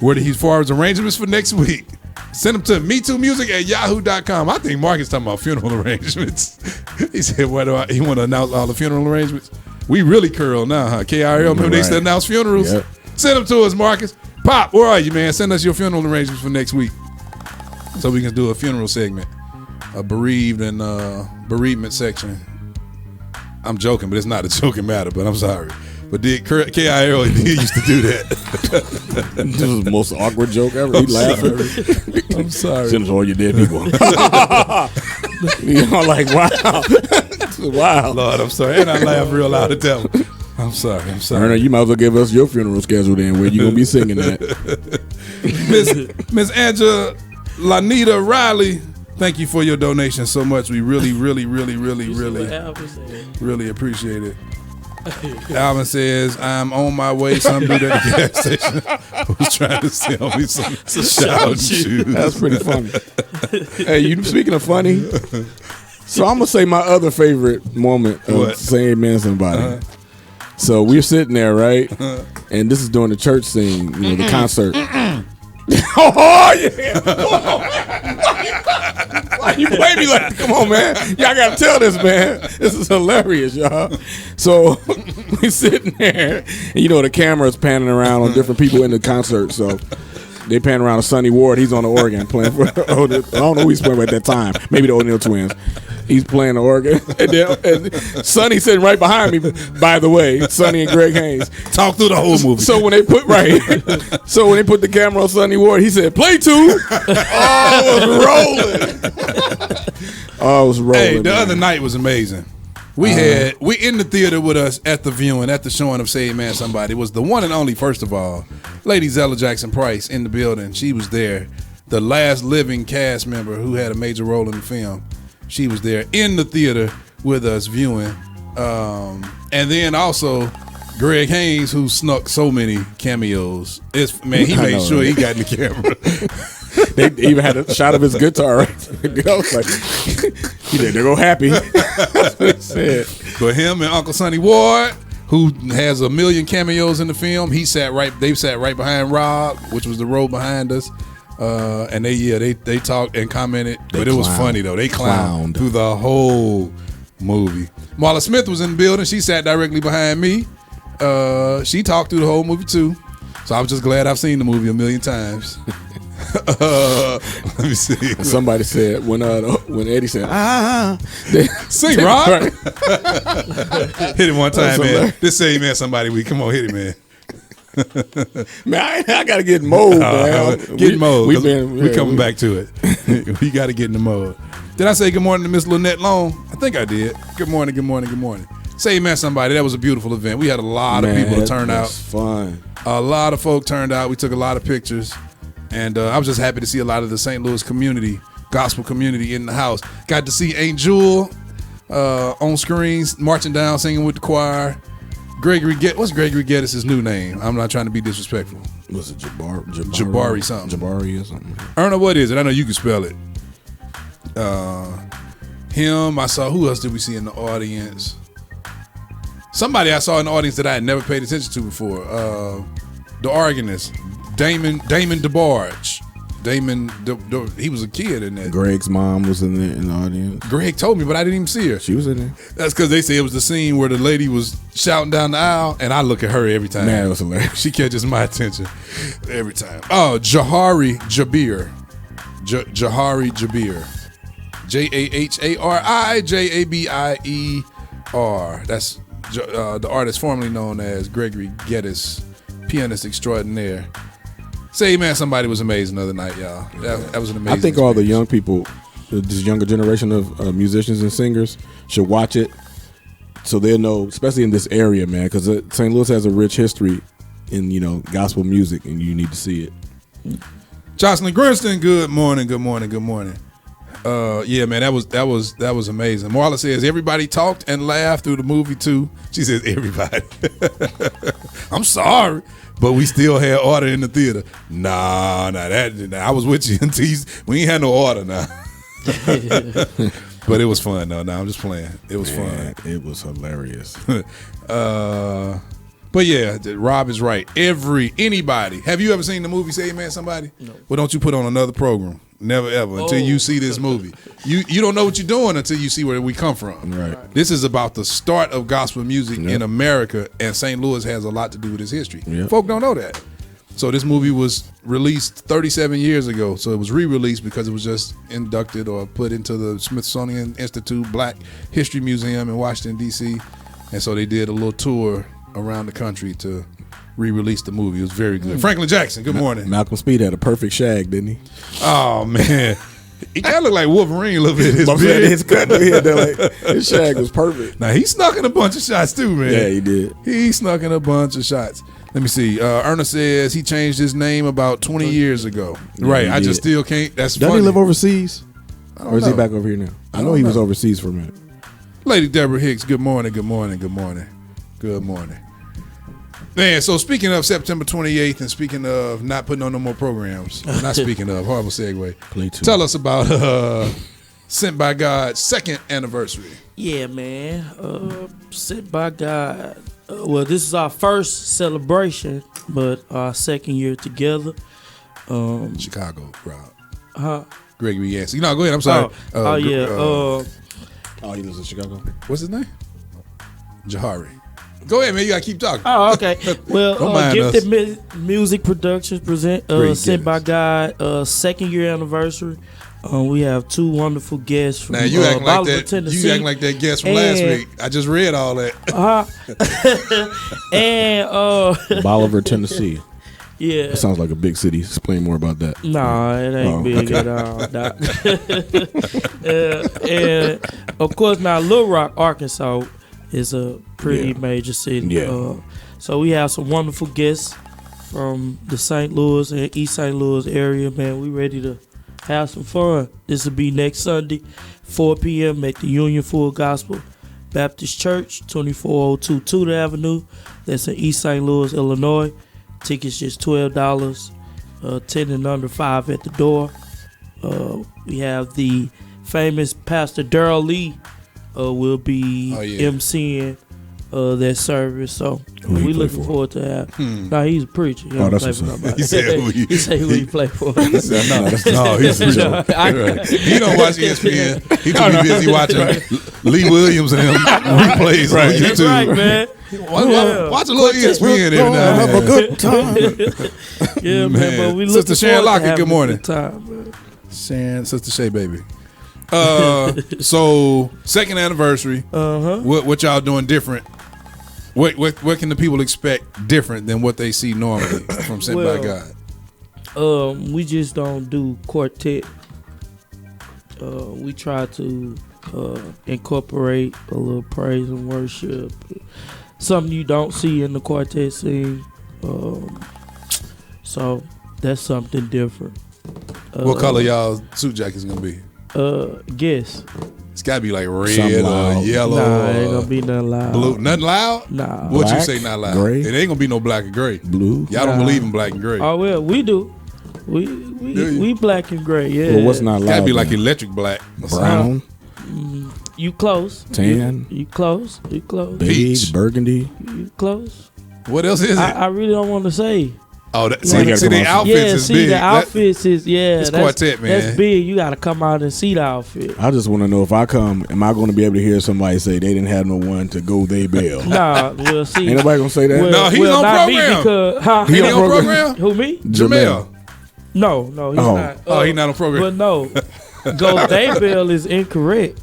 B: Where did he forward arrangements for next week? Send them to MeTooMusic@yahoo.com. I think Mark is talking about funeral arrangements. He said, he want to announce all the funeral arrangements? We really curl now, huh? KRL, remember they used to announce funerals? Yep. Send them to us, Marcus. Pop, where are you, man? Send us your funeral arrangements for next week so we can do a funeral segment, a bereaved and bereavement section. I'm joking, but it's not a joking matter, but I'm sorry. But KIRO used to do that.
D: This was the most awkward joke ever. He laughing.
B: I'm sorry.
D: Send us all your dead people. You know, like, wow. Wow.
B: Lord, I'm sorry. And I laugh real loud at that one. I'm sorry.
D: Erna, you might as well give us your funeral schedule then, where you going to be singing that.
B: Miss Angela Lanita Riley, thank you for your donation so much. We really appreciate it. Alvin says, I'm on my way. Some dude at the gas station who's trying to sell me some shout shoes.
D: That's pretty funny. Hey, you speaking of funny, so I'm going to say my other favorite moment of saying amen to somebody. So we're sitting there, right? And this is during the church scene, the concert. Oh, yeah. Why you play me like that? Come on, man. Y'all got to tell this, man. This is hilarious, y'all. So we sitting there, and the camera's panning around on different people in the concert. So they pan around to Sonny Ward. He's on the organ playing for, I don't know who he's playing with at that time. Maybe the O'Neal Twins. He's playing the organ. And Sonny sitting right behind me, by the way. Sonny and Greg Haynes.
B: Talk through the whole movie.
D: So when they put the camera on Sonny Ward, he said, "Play two." I was rolling.
B: Hey, the other night was amazing. We in the theater with us at the viewing, at the showing of Say Man Somebody. It was the one and only, first of all, Lady Zella Jackson Price in the building. She was there. The last living cast member who had a major role in the film. She was there in the theater with us viewing. And then also Greg Haynes, who snuck so many cameos. He made sure he got in the camera.
D: They even had a shot of his guitar. I was like, he did. They go happy. That's what he said.
B: But him and Uncle Sonny Ward, who has a million cameos in the film, they sat right behind Rob, which was the row behind us. And they talked and commented, but it was funny though. They clowned through the whole movie. Marla Smith was in the building. She sat directly behind me. She talked through the whole movie too. So I was just glad I've seen the movie a million times. Let me see.
D: Somebody said when Eddie said
B: sing Rob. Right. Hit it one time, man. This Say Man Somebody week. Come on, hit it, man.
D: Man, I gotta get in mode, man.
B: Get in mode. We coming back to it. We gotta get in the mode. Did I say good morning to Miss Lynette Long? I think I did. Good morning. Say Man Somebody. That was a beautiful event. We had a lot of people to turn out.
D: Fun.
B: A lot of folk turned out. We took a lot of pictures. And I was just happy to see a lot of the St. Louis community, gospel community in the house. Got to see Aunt Jewel on screens, marching down, singing with the choir. What's Gregory Geddes' new name? I'm not trying to be disrespectful.
D: Was it
B: Jabari something.
D: Jabari or something.
B: Erna, what is it? I know you can spell it. Him, I saw, who else did we see in the audience? Somebody I saw in the audience that I had never paid attention to before. The organist, Damon DeBarge. He was a kid in that.
D: Greg's mom was in the audience.
B: Greg told me, but I didn't even see her.
D: She was in there.
B: That's because they say it was the scene where the lady was shouting down the aisle, and I look at her every time.
D: Man, it was hilarious.
B: She catches my attention every time. Oh, Jahari Jabir. Jahari Jabir. JAHARI JABIER. That's the artist formerly known as Gregory Geddes, pianist extraordinaire. Say Man Somebody was amazing the other night, y'all. That was an amazing
D: I think
B: experience.
D: all the young people, this younger generation of musicians and singers should watch it so they'll know, especially in this area, man, because St. Louis has a rich history in, gospel music, and you need to see it.
B: Jocelyn Grinston, good morning. Yeah, man, that was amazing. Marla says everybody talked and laughed through the movie too. She says everybody. I'm sorry, but we still had order in the theater. Nah, I was with you until we ain't had no order now. But it was fun though. No, I'm just playing. It was fun.
D: It was hilarious.
B: But yeah, Rob is right. Anybody. Have you ever seen the movie Say Man Somebody? No. Well, don't you put on another program? Never ever until you see this movie. You don't know what you're doing until you see where we come from.
D: Right.
B: This is about the start of gospel music in America, and St. Louis has a lot to do with its history.
D: Yep.
B: Folk don't know that. So this movie was released 37 years ago. So it was re-released because it was just inducted or put into the Smithsonian Institute Black History Museum in Washington, D.C. And so they did a little tour around the country to re-release the movie. It was very good. Franklin Jackson, good morning.
D: Malcolm Speed had a perfect shag, didn't he?
B: Oh, man. He kind of looked like Wolverine a little bit.
D: His shag was perfect.
B: Now, he snuck in a bunch of shots, too, man.
D: Yeah, he did.
B: He snuck in a bunch of shots. Let me see. Ernest says he changed his name about 20 years ago.
D: Yeah,
B: right. I just still can't. That's
D: funny. Doesn't he live overseas?
B: Or
D: is he back over here now? I know he was overseas for a minute.
B: Lady Deborah Hicks, good morning, good morning, good morning. Good morning. Man, so speaking of September 28th and speaking of not putting on no more programs, not speaking of, horrible segue. Tell us about Sent by God's second anniversary.
O: Yeah, man. Sent by God. Well, this is our first celebration, but our second year together.
B: Chicago, Rob.
O: Huh?
B: Gregory Yancey. No, go ahead. I'm sorry.
D: He lives in Chicago.
B: What's his name? Jahari. Go ahead, man. You gotta keep talking.
O: Oh, okay. Well, Gifted Music Productions present Sent by God second year anniversary. We have two wonderful guests from
B: now you acting like that.
O: Tennessee.
B: You acting like that guest from last week. I just read all that.
O: And
D: Bolivar, Tennessee.
O: Yeah,
D: that sounds like a big city. Explain more about that.
O: Nah, it ain't big at all. And of course, now Little Rock, Arkansas, is a pretty major city.
D: Yeah.
O: So we have some wonderful guests from the St. Louis and East St. Louis area. Man, we ready to have some fun. This will be next Sunday, 4 p.m. at the Union Full Gospel Baptist Church, 2402 Tudor Avenue. That's in East St. Louis, Illinois. Tickets just $12. 10 and under, 5 at the door. We have the famous Pastor Darrell Lee will be emceeing that service. So we looking forward to that. No, he's a preacher. He don't play for nobody.
B: He said who
O: he play for.
B: He said, no, he's a joke. He don't watch ESPN. He too busy watching Lee Williams and them replays on YouTube.
O: That's right, man.
B: Watch a little ESPN every now and then.
D: Have a good time.
O: Yeah, man. But we looking
B: Sister Sharon
O: forward to
B: Lockett, good morning.
O: Time,
B: Sharon, Sister Shay, baby. So second anniversary. What y'all doing different? What can the people expect different than what they see normally from Sent by God?
O: We just don't do quartet. We try to incorporate a little praise and worship, something you don't see in the quartet scene. So that's something different.
B: What color y'all suit jackets gonna be?
O: Guess.
B: It's gotta be like red or yellow.
O: Nah, ain't gonna be nothing loud.
B: Blue, nothing loud.
O: Nah.
B: What
D: Black,
B: you say? Not loud.
D: gray.
B: It ain't gonna be no black and gray.
D: Blue.
B: Y'all don't believe in black and gray.
O: Oh well, we do. We black and gray. Yeah.
D: Well, what's not loud?
B: Gotta be like
D: then?
B: electric black.
D: Brown.
O: You close.
D: Tan.
O: You close. You close.
D: Beige. Burgundy.
O: You close.
B: What else is it?
O: I really don't want to say.
B: Oh, see the outfits is big.
O: The outfits is
B: it's quartet, man.
O: That's big. You got to come out and see the outfit.
D: I just want to know if I come, am I going to be able to hear somebody say they didn't have no one to go they bail?
O: Nah, we'll see.
D: Ain't nobody gonna say that.
B: No, he's on
O: not
B: program.
O: Me because,
B: he on program?
O: Who, me?
B: Jamel.
O: No, he's not.
B: Oh, he's not on program.
O: But no, go they bail is incorrect.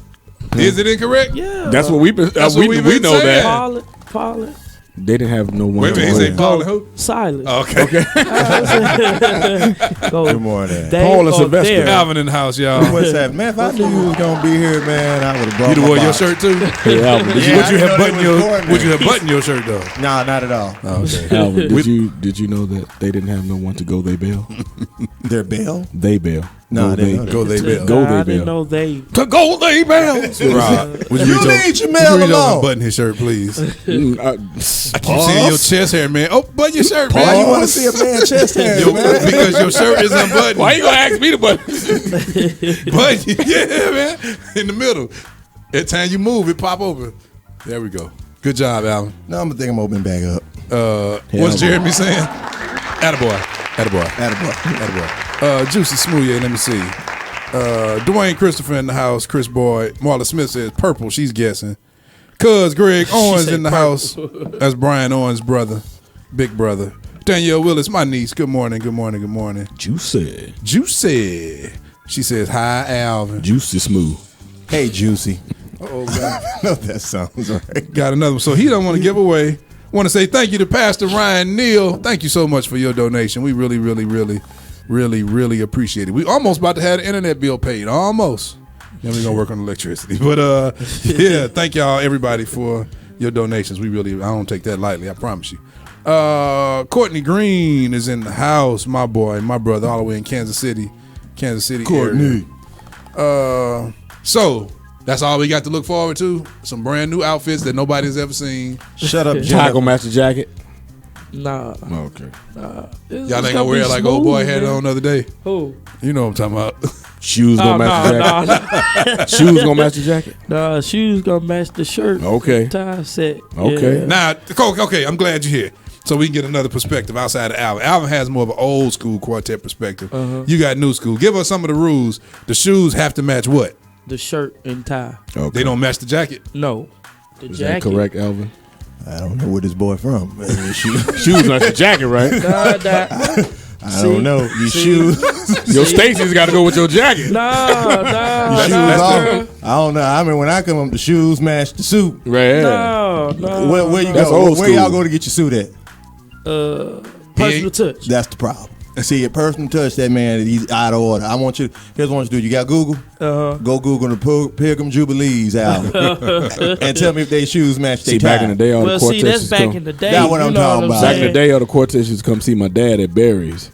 B: Is it incorrect?
O: Yeah.
D: That's what we know that.
O: Paul it.
D: They didn't have no one.
B: Wait a minute, he say Paul and who?
O: Silas.
B: Oh, okay.
P: Good morning.
D: Paul and Sylvester.
B: Alvin in the house, y'all.
P: What's that, man? If I knew you was gonna be here, man, I would have brought.
B: You'd have wore your shirt too.
D: Hey, Alvin,
B: would you have buttoned your shirt though?
P: Nah, not at all.
B: Oh, okay.
D: Alvin, did you know that they didn't have no one to go they bail?
P: Their bail?
D: They bail.
P: No, they
B: Go they Bell.
D: Go
O: I
D: they
O: didn't
D: Bell.
O: know they.
D: Go they Bells.
B: Rob, would
P: You leave Jamel alone.
B: Unbutton his shirt, please. I keep
D: Pause.
B: seeing your chest hair, man. Oh, button your shirt,
P: Why
B: man.
P: you want to see a man chest hair, man?
B: Because your shirt is unbuttoned.
D: Why you gonna ask me to button?
B: But yeah, man, in the middle. Every time you move, it pop open. There we go. Good job, Alan.
P: No, I'm gonna think I'm opening back up.
B: What's Jeremy saying? Attaboy. Juicy Smoothie, let me see. Dwayne Christopher in the house. Chris Boyd. Marla Smith says purple. She's guessing. Cuz Greg Owens in the house. That's Brian Owens' brother. Big brother. Danielle Willis, my niece. Good morning.
D: Juicy.
B: She says, hi, Alvin.
D: Juicy Smooth.
P: Hey, Juicy.
B: Oh, God.
P: I know that sounds right.
B: Got another one. So he don't want to give away. Want to say thank you to Pastor Ryan Neal. Thank you so much for your donation. We really appreciate it. We almost about to have the internet bill paid. Almost. Then we're going to work on electricity. But, yeah, thank y'all, everybody, for your donations. I don't take that lightly, I promise you. Courtney Green is in the house. My boy, my brother, all the way in Kansas City
P: Courtney.
B: area. So that's all we got to look forward to. Some brand new outfits that nobody's ever seen.
P: Shut up,
D: Taco Master jacket.
O: Nah.
D: Okay.
B: Y'all ain't gonna wear it like old boy had it on the other day.
O: Who?
B: You know what I'm talking about.
D: Shoes gonna match the jacket. Shoes gonna match the jacket.
O: Nah, shoes gonna match the shirt.
D: Okay.
O: Tie set.
D: Okay.
O: Yeah.
B: Now, okay, I'm glad you're here. So we can get another perspective outside of Alvin. Alvin has more of an old school quartet perspective. You got new school. Give us some of the rules. The shoes have to match what?
O: The shirt and tie.
D: Okay.
B: They don't match the jacket?
O: No. The
D: Is
O: jacket.
D: that correct, Alvin?
P: I don't know where this boy from.
D: Shoes match the jacket, right?
P: I don't know. Your shoes.
D: Your Stacy's got to go with your jacket.
O: Nah.
P: I don't know. I mean, when I come up, the shoes match the suit.
D: Right.
O: No.
P: Where you
D: That's
P: go?
D: old
P: Where
D: school.
P: y'all go to get your suit at?
O: Personal touch.
P: That's the problem. See, a personal touch, that man, he's out of order. Here's what I want you to do. You got Google? Go Google the Pilgrim Jubilees album and tell me if their shoes match their tie.
D: Back in the day, all the quartets
O: that's
D: used
O: back
D: to come.
O: in the day.
P: That's what I'm talking about.
D: Back in the day, all the quartets used to come see my dad at Barry's.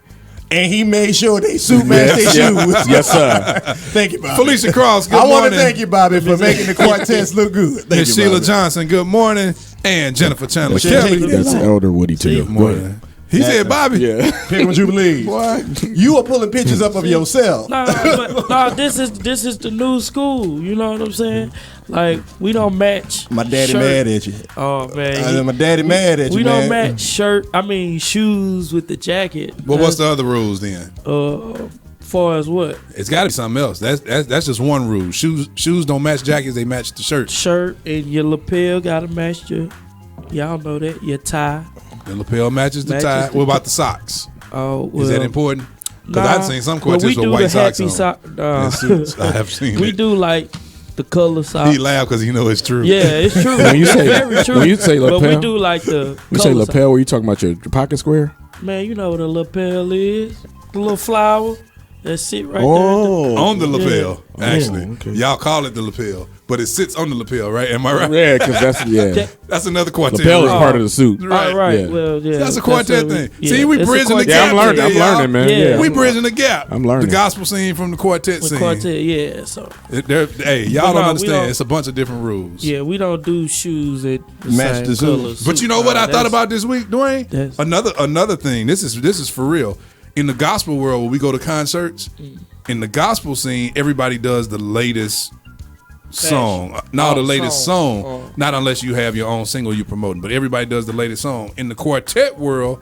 P: And he made sure they suit match their shoes.
D: Yes, sir.
P: Thank you, Bobby.
B: Felicia Cross, good
P: I
B: morning.
P: want to thank you, Bobby, for making the quartets look good. Thank
B: Miss
P: you,
B: Sheila
P: Bobby.
B: Johnson, good morning. And Jennifer Chandler
P: Shit,
B: Kelly.
D: That's Elder Woody Taylor.
B: Good morning. He said Bobby.
D: Yeah.
P: Pilgrim Jubilees.
B: Boy.
P: You are pulling pictures up of yourself.
O: Nah, this is the new school. You know what I'm saying? Like, we don't match.
P: My daddy
O: shirt.
P: mad at you.
O: Oh man,
P: My daddy mad at you,
O: we
P: man.
O: don't match shoes with the jacket.
B: Well, what's the other rules then?
O: Far as what?
B: It's got to be something else. That's just one rule. Shoes don't match jackets; they match the shirt.
O: Shirt and your lapel gotta match your. Y'all know that your tie.
B: The lapel matches the tie. What about the socks?
O: Oh, well,
B: is that important? Because I've seen some quartets with white socks on. And suits. I have seen
O: We
B: it.
O: do like the color socks.
B: He laughed because he know it's true.
O: Yeah, it's true.
D: When you say
O: very true.
D: when you say lapel,
O: but we do like the.
D: When you say lapel, were you talking about your pocket square?
O: Man, you know what a lapel is? The little flower that sit right there.
B: On the lapel,
O: Yeah.
B: actually.
D: okay.
B: Y'all call it the lapel, but it sits on the lapel, right? Am I right?
D: Yeah, because
B: that's another quartet.
D: Lapel is part of the suit.
B: Right.
O: Right.
D: Yeah.
O: Well, yeah.
B: That's a quartet thing. See, we
O: it's a
B: bridging the
O: quartet.
B: gap.
D: I'm learning.
B: today,
D: I'm learning, man. Yeah.
B: We bridging the gap.
D: I'm learning.
B: The gospel scene from the quartet
O: The
B: scene.
O: quartet, yeah. So
B: Hey, y'all don't
O: But no, we
B: understand.
O: don't-
B: It's a bunch of different rules.
O: yeah, we don't do shoes that
P: Match
O: same
P: the suit.
O: color
B: But you know what I thought about this week, Dwayne?
O: That's-
B: Another thing. This is for real. In the gospel world, when we go to concerts, in the gospel scene, everybody does the latest song. Not the latest song. Not unless you have your own single you're promoting. But everybody does the latest song. In the quartet world,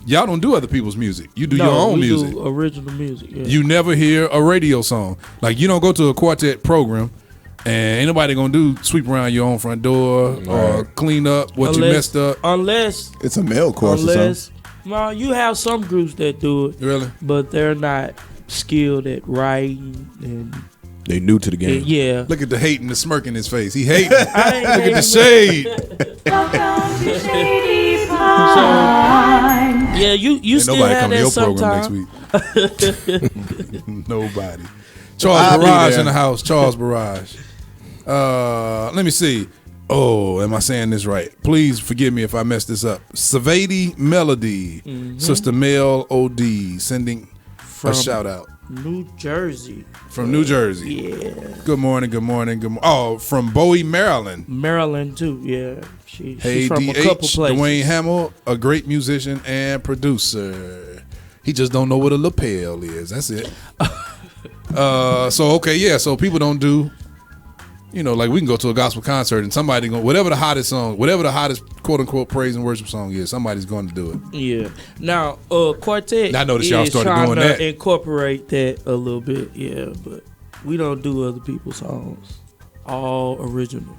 B: y'all don't do other people's music. You do your own music.
O: Do original music. Yeah.
B: You never hear a radio song. Like, you don't go to a quartet program and ain't nobody gonna do sweep around your own front door or clean up what you messed up.
O: Unless
P: It's a male course or something.
O: no, you have some groups that do it.
B: Really?
O: But they're not skilled at writing and
D: They new to the game.
O: yeah.
B: Look at the hate and the smirk in his face. He hating.
O: I ain't
B: Look at the
O: hating,
B: shade.
O: Yeah, you
B: Ain't
O: still
B: nobody
O: have
B: come to
O: that
B: your program
O: sometimes.
B: next week. Nobody. Charles
P: I'll be
B: Barrage
P: there.
B: in the house. Charles Barrage. Let me see. Oh, am I saying this right? Please forgive me if I mess this up. Savady Melody, Sister Mel OD, sending a shout out.
O: New Jersey.
B: From New Jersey.
O: Yeah.
B: Good morning. Oh, from Bowie, Maryland.
O: Maryland too. Yeah. She's
B: Hey,
O: from a
B: DH,
O: couple places.
B: Dwayne Hamill, a great musician and producer. He just don't know what a lapel is. That's it. So people don't do, like we can go to a gospel concert and somebody whatever the hottest quote unquote praise and worship song is, somebody's going to do it.
O: Yeah. Now, Quartet.
B: I noticed y'all started
O: trying
B: doing
O: to
B: that.
O: Incorporate that a little bit. Yeah, but we don't do other people's songs. All original.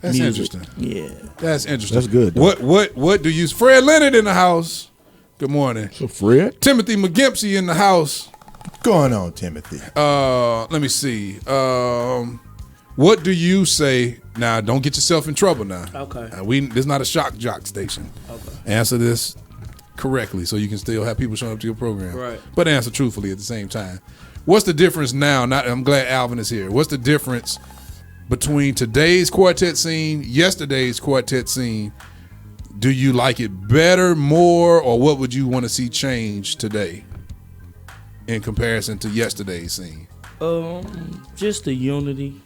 B: That's
O: music.
B: interesting.
O: Yeah.
B: That's interesting.
D: That's good.
B: What do you? Fred Leonard in the house. Good morning.
D: So Fred.
B: Timothy McGimpsey in the house.
P: Going on, Timothy.
B: Let me see. What do you say? Now, don't get yourself in trouble now.
O: Okay.
B: This is not a shock jock station.
O: Okay.
B: Answer this correctly so you can still have people showing up to your program.
O: Right.
B: But answer truthfully at the same time. What's the difference now? I'm glad Alvin is here. What's the difference between today's quartet scene, yesterday's quartet scene? Do you like it better, more, or what would you want to see change today in comparison to yesterday's scene?
O: Just the unity.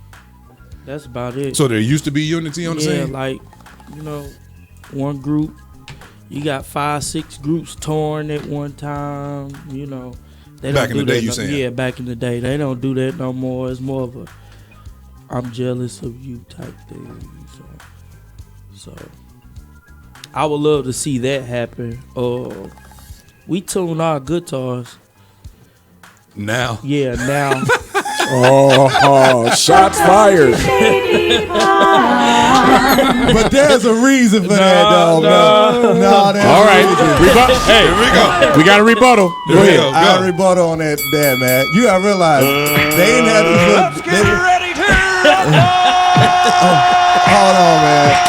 O: That's about it.
B: So there used to be unity on the scene?
O: Yeah, like, one group, you got 5-6 groups torn at one time, They
B: back in the day,
O: that
B: you saying?
O: Yeah, back in the day. They don't do that no more. It's more of a I'm jealous of you type thing. So I would love to see that happen. We tune our guitars.
B: Now?
O: Yeah, now.
D: Shots fired.
P: But there's a reason for that, dog. No,
D: all right. Hey, here we go. We got a rebuttal. Go ahead.
P: I rebuttal on that, man. You gotta realize they didn't have these little. Hold on, man.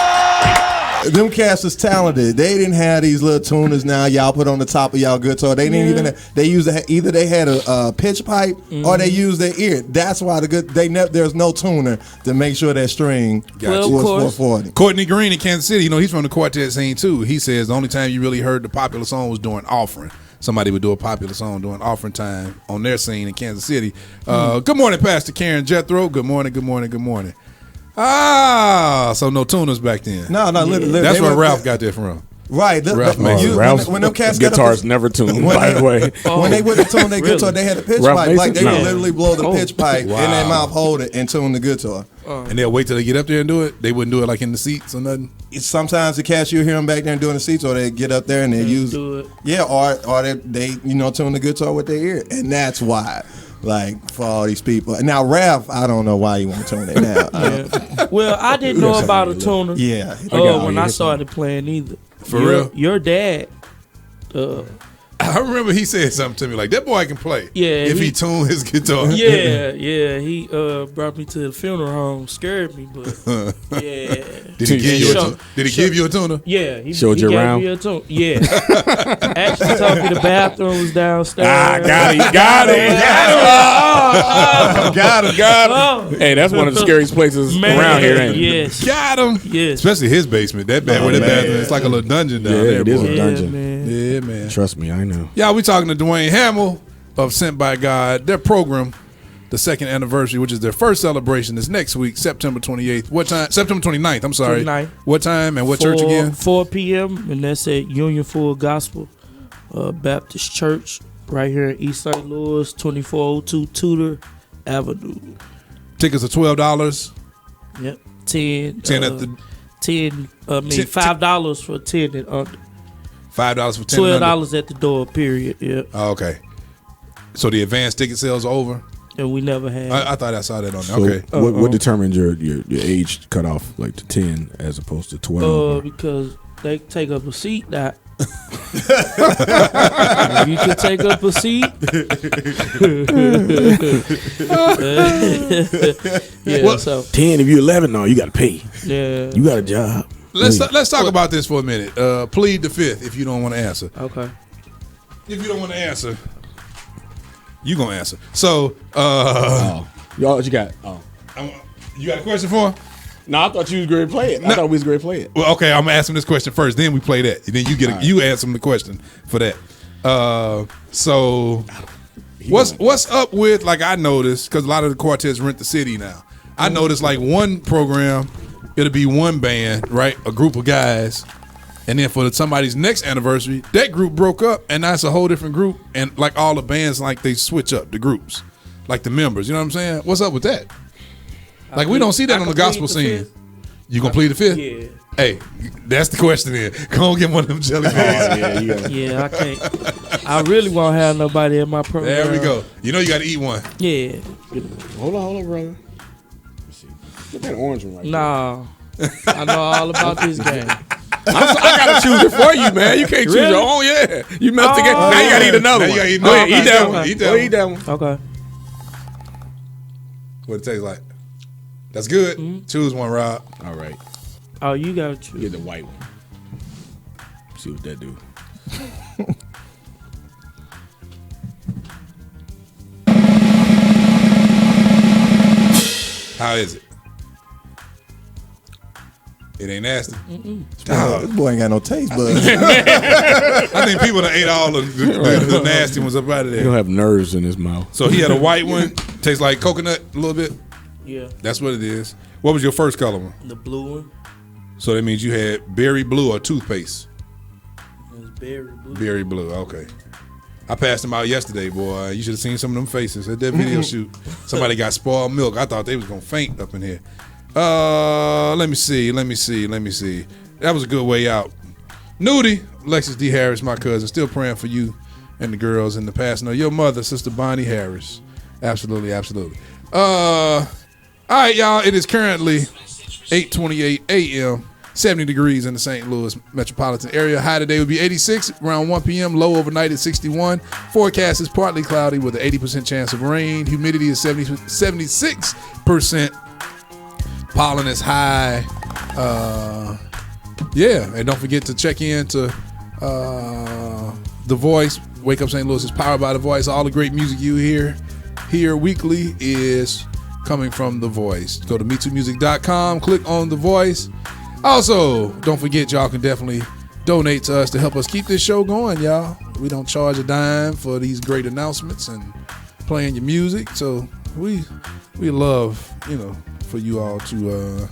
P: Them cats is talented. They didn't have these little tuners now y'all put on the top of y'all guitar. They didn't even. They used either they had a pitch pipe or they used their ear. That's why there's no tuner to make sure that string was 440.
B: Courtney Green in Kansas City, he's from the quartet scene too. He says the only time you really heard the popular song was during offering. Somebody would do a popular song during offering time on their scene in Kansas City. Good morning, Pastor Karen Jethro. Good morning. So no tuners back then.
P: No.
B: That's where Ralph got that from.
P: Right.
B: Ralph's
P: when them cats
D: guitars never tuned, by the way.
P: When they wouldn't tune their guitar, they had a pitch pipe. Like they would literally blow the pitch pipe in their mouth, hold it, and tune the guitar.
B: And they'll wait till they get up there and do it? They wouldn't do it like in the seats or nothing?
P: Sometimes the cats, you'll hear them back there doing the seats, or they get up there and they use
O: do it.
P: Yeah, or they tune the guitar with their ear. And that's why. Like, for all these people. Now, Ralph, I don't know why you want to tune it now.
O: Well, I didn't know about a tuner.
P: Yeah.
O: When I started playing either.
B: For real?
O: Your dad.
B: I remember he said something to me like, that boy can play.
O: Yeah.
B: If he tuned his guitar.
O: Yeah. He brought me to the funeral home, scared me, but yeah.
B: Did he give you a tuner?
O: Yeah. He
D: showed you around?
O: Me a tuner. Yeah. Actually told me the bathroom was downstairs.
D: Got him. Hey, that's one of the scariest places around here, ain't it?
O: Yes.
B: Got him.
O: Yes.
B: Especially his basement. That bathroom, it's like a little dungeon down there.
D: It is a dungeon.
O: Man.
B: Yeah, man.
D: Trust me, I know.
B: Yeah, we talking to Dwayne Hamill of Sent by God. Their program, the second anniversary, which is their first celebration, is next week, September 28th. What time? September 29th, I'm sorry.
O: 29th.
B: What time and what church again?
O: 4 p.m. and that's at Union Full Gospel Baptist Church right here in East St. Louis, 2402 Tudor Avenue.
B: Tickets are $12.
O: Yep. 10
B: at the...
O: $5 for 10 and under.
B: $5 for 10
O: $12 at the door, period. Yep.
B: Oh, okay. So the advanced ticket sales are over?
O: And we never had.
B: I thought I saw that on there.
D: So
B: okay.
D: What determines your age cutoff, like to 10 as opposed to 12?
O: Because they take up a seat that. You can take up a seat. So
D: 10 if you're 11, no, you got to pay.
O: Yeah.
D: You got a job.
B: Let's talk about this for a minute. Plead the fifth if you don't want to answer.
O: Okay.
B: If you don't want to answer, you gonna answer. So,
D: y'all, what you got?
B: You got a question for him?
D: No, I thought you was going to play it. I thought we was going to play it.
B: Well, okay, I'm gonna ask him this question first. Then we play that. And then you answer him the question for that. So, What's up with, like, I noticed, because a lot of the quartets rent the city now. I noticed, like, one program, it'll be one band, right? A group of guys. And then for somebody's next anniversary, that group broke up, and that's a whole different group. And, like, all the bands, like, they switch up the groups, like the members. You know what I'm saying? What's up with that? Like, we don't see that on the gospel scene. You gonna plead the fifth?
O: Yeah.
B: Hey, that's the question then. Go on, get one of them jelly beans.
O: Yeah, I can't. I really won't have nobody in my program.
B: There we go. You know you got to eat one.
O: Yeah.
D: Hold on, brother. Let's see. Get that orange one right
O: Nah. I know all about this game.
D: I gotta choose it for you, man. You can't choose your own. Yeah, you messed the game. Now you gotta eat another one. Go ahead, eat that one. Eat that one.
O: Okay.
B: What it tastes like? That's good. Choose one, Rob.
D: All right.
O: Oh, you gotta choose.
D: Get the white one. See what that do.
B: How is it? It ain't nasty.
P: This boy ain't got no taste buds.
B: I think people done ate all the nasty ones up out of there.
D: He don't have nerves in his mouth.
B: So he had a white one. Tastes like coconut a little bit.
O: Yeah.
B: That's what it is. What was your first color one?
O: The blue one.
B: So that means you had berry blue or toothpaste.
O: It was berry blue.
B: Berry blue. Okay. I passed them out yesterday, boy. You should have seen some of them faces at that video shoot. Somebody got spoiled milk. I thought they was gonna faint up in here. Let me see. That was a good way out. Nudie, Alexis D. Harris, my cousin, still praying for you and the girls in the past. No, your mother, Sister Bonnie Harris. Absolutely. All right, y'all. It is currently 8:28 a.m. 70 degrees in the St. Louis metropolitan area. High today would be 86 around 1 p.m. Low overnight at 61. Forecast is partly cloudy with an 80% chance of rain. Humidity is 76%. Pollen is high. And don't forget to check in to The Voice. Wake Up St. Louis is powered by The Voice. All the great music you hear here weekly is coming from The Voice. Go to MeTooMusic.com, click on The Voice. Also, don't forget, y'all can definitely donate to us to help us keep this show going, y'all. We don't charge a dime for these great announcements and playing your music. So we love, for you all to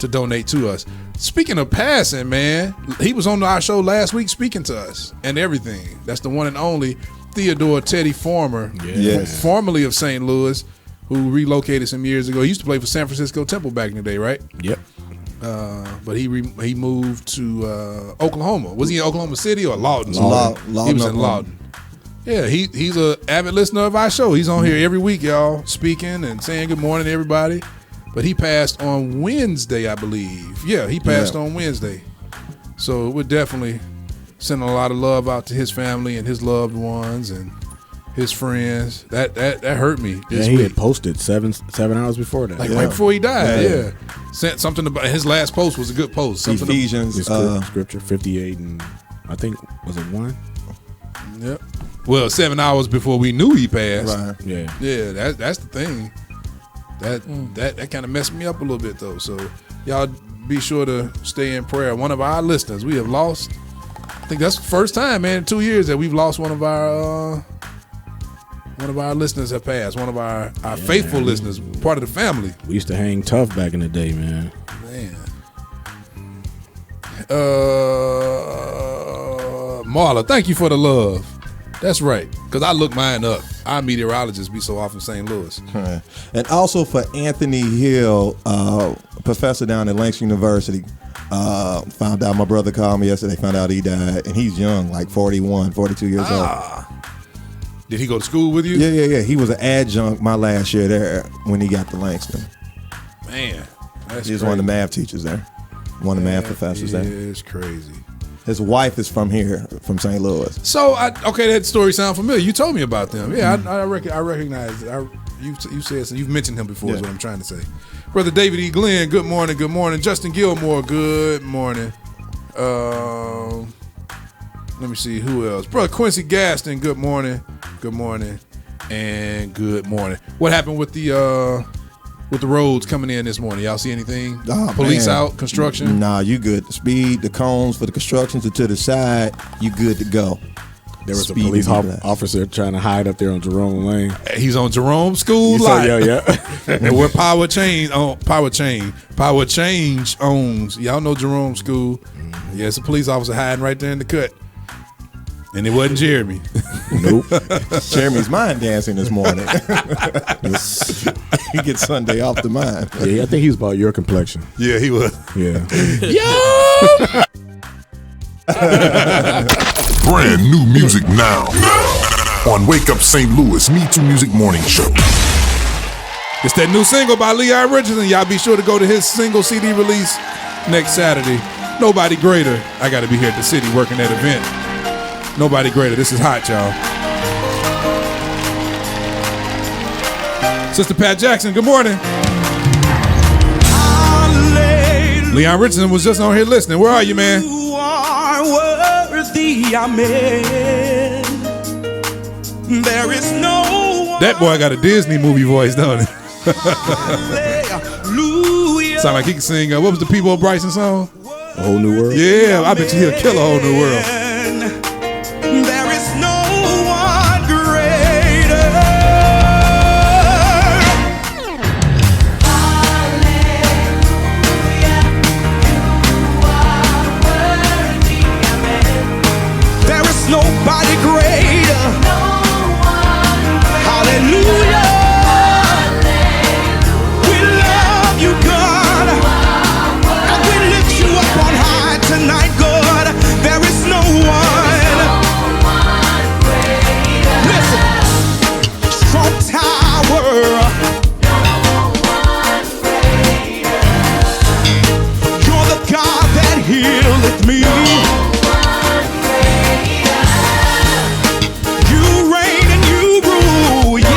B: donate to us. Speaking of passing, man, he was on our show last week speaking to us and everything. That's the one and only Theodore Teddy Farmer, formerly of St. Louis, who relocated some years ago. He used to play for San Francisco Temple back in the day, right?
D: Yep.
B: But he moved to Oklahoma. Was he in Oklahoma City or Lawton?
P: Lawton.
B: He was in Lawton. Yeah, he's an avid listener of our show. He's on here every week, y'all, speaking and saying good morning to everybody. But he passed on Wednesday, I believe. Yeah, he passed on Wednesday. So we're definitely sending a lot of love out to his family and his loved ones and his friends. That hurt me this
D: he
B: week.
D: had posted 7 hours before that.
B: Right before he died, Sent something about his last post was a good post. Something
P: Ephesians
D: scripture 58 and I think was it 1?
B: Yep. Well, 7 hours before we knew he passed.
P: Right.
D: Yeah.
B: Yeah, that's the thing. That kind of messed me up a little bit though. So y'all be sure to stay in prayer. One of our listeners, we have lost. I think that's the first time, man, in 2 years that we've lost one of our listeners have passed. One of our faithful listeners, part of the family.
D: We used to hang tough back in the day, man.
B: Marla, thank you for the love. That's right, because I look mine up. Our meteorologists be so off in St. Louis.
P: And also for Anthony Hill, professor down at Langston University. Found out, my brother called me yesterday, found out he died. And he's young, like 41, 42 years old.
B: Did he go to school with you?
P: Yeah. He was an adjunct my last year there when he got to Langston.
B: Man, that's
P: He was
B: crazy.
P: one of the math teachers there. One of the math professors there.
B: It's crazy.
P: His wife is from here, from St. Louis.
B: So, that story sounds familiar. You told me about them. Yeah, I recognize it. You said so. You've mentioned him before is what I'm trying to say. Brother David E. Glenn, good morning. Good morning. Justin Gilmore, good morning. Let me see who else. Brother Quincy Gaston, good morning. Good morning. And good morning. What happened with the roads coming in this morning? Y'all see anything? Police out, construction?
P: Nah, you good. The speed, the cones for the constructions are to the side. You good to go.
D: There was
P: Speedy
D: a police
P: blast.
D: officer trying to hide up there on Jerome Lane.
B: He's on Jerome School
D: You
B: Lot.
D: said, yeah.
B: And where Power Change owns. Y'all know Jerome School. Yeah, it's a police officer hiding right there in the cut. And it wasn't Jeremy.
P: Nope. Jeremy's mind dancing this morning. He gets Sunday off the mind.
D: Yeah, I think he was about your complexion.
B: Yeah, he was.
D: Yeah.
B: Yo!
F: Brand new music now on Wake Up St. Louis MeTooMusic Morning Show.
B: It's that new single by Leon Richardson. Y'all be sure to go to his single CD release next Saturday. Nobody Greater. I got to be here at the city working that event. Nobody Greater. This is hot, y'all. Sister Pat Jackson, good morning. Leon Richardson was just on here listening. Where are you, man?
H: You are worthy, amen. There is no one.
B: That boy got a Disney movie voice, don't he? Sound like he can sing. What was the Peabo Bryson song?
D: A Whole New World?
B: Yeah, I bet you he'll kill A Whole New World.
H: There is no one greater. There is nobody greater. Hallelujah. We love you, God. And we lift you up on high tonight, God. There is no one. Listen. Strong tower. You're the God that healeth me. You reign and you rule, yeah.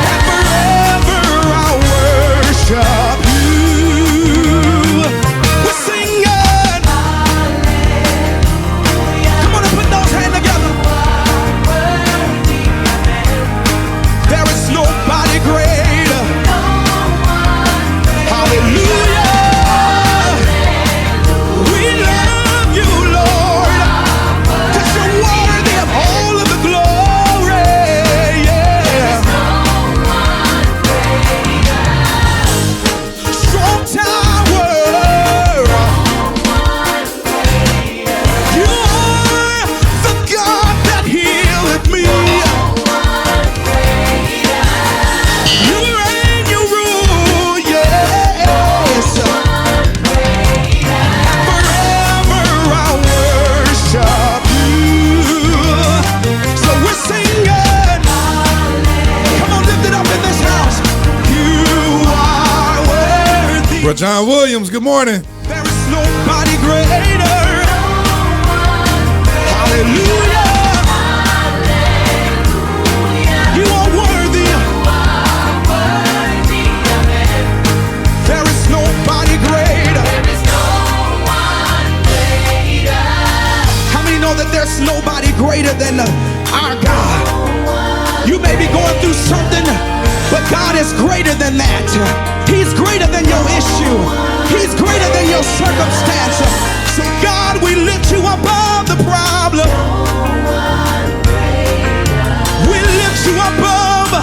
H: And forever I'll worship you. We're singing. Come on and put those hands together. There is nobody greater. Hallelujah. We love you, Lord, 'cause you're worthy of all of the glory. Yeah. Strong tower. You are the God that healeth me. You reign, you rule, yes. Forever I'll worship you. So we're singing. Come on, lift it up in this house. You are worthy.
B: Bro, John Williams, good morning.
H: There is nobody greater. Hallelujah. You are worthy. There is nobody greater. How many know that there's nobody greater than our God? You may be going through something, but God is greater than that. He's greater than your issue. He's greater than your circumstance. So God, we lift you above the problem. We lift you above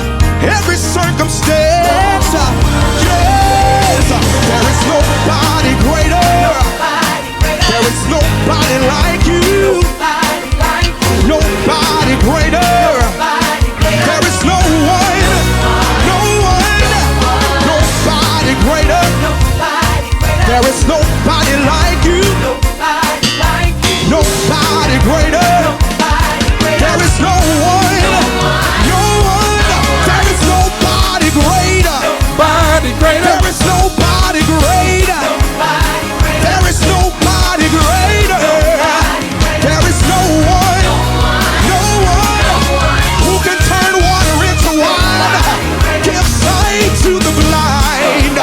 H: every circumstance. Yes, there is nobody greater. There is nobody like you. Nobody greater. There is no one. No one. Nobody greater. There is nobody like you. Nobody greater. There is no one. No one. There is nobody greater.
B: Nobody greater.
H: There is nobody greater. There is nobody greater. There is no one. No one who can turn water into wine. Give sight to the blind.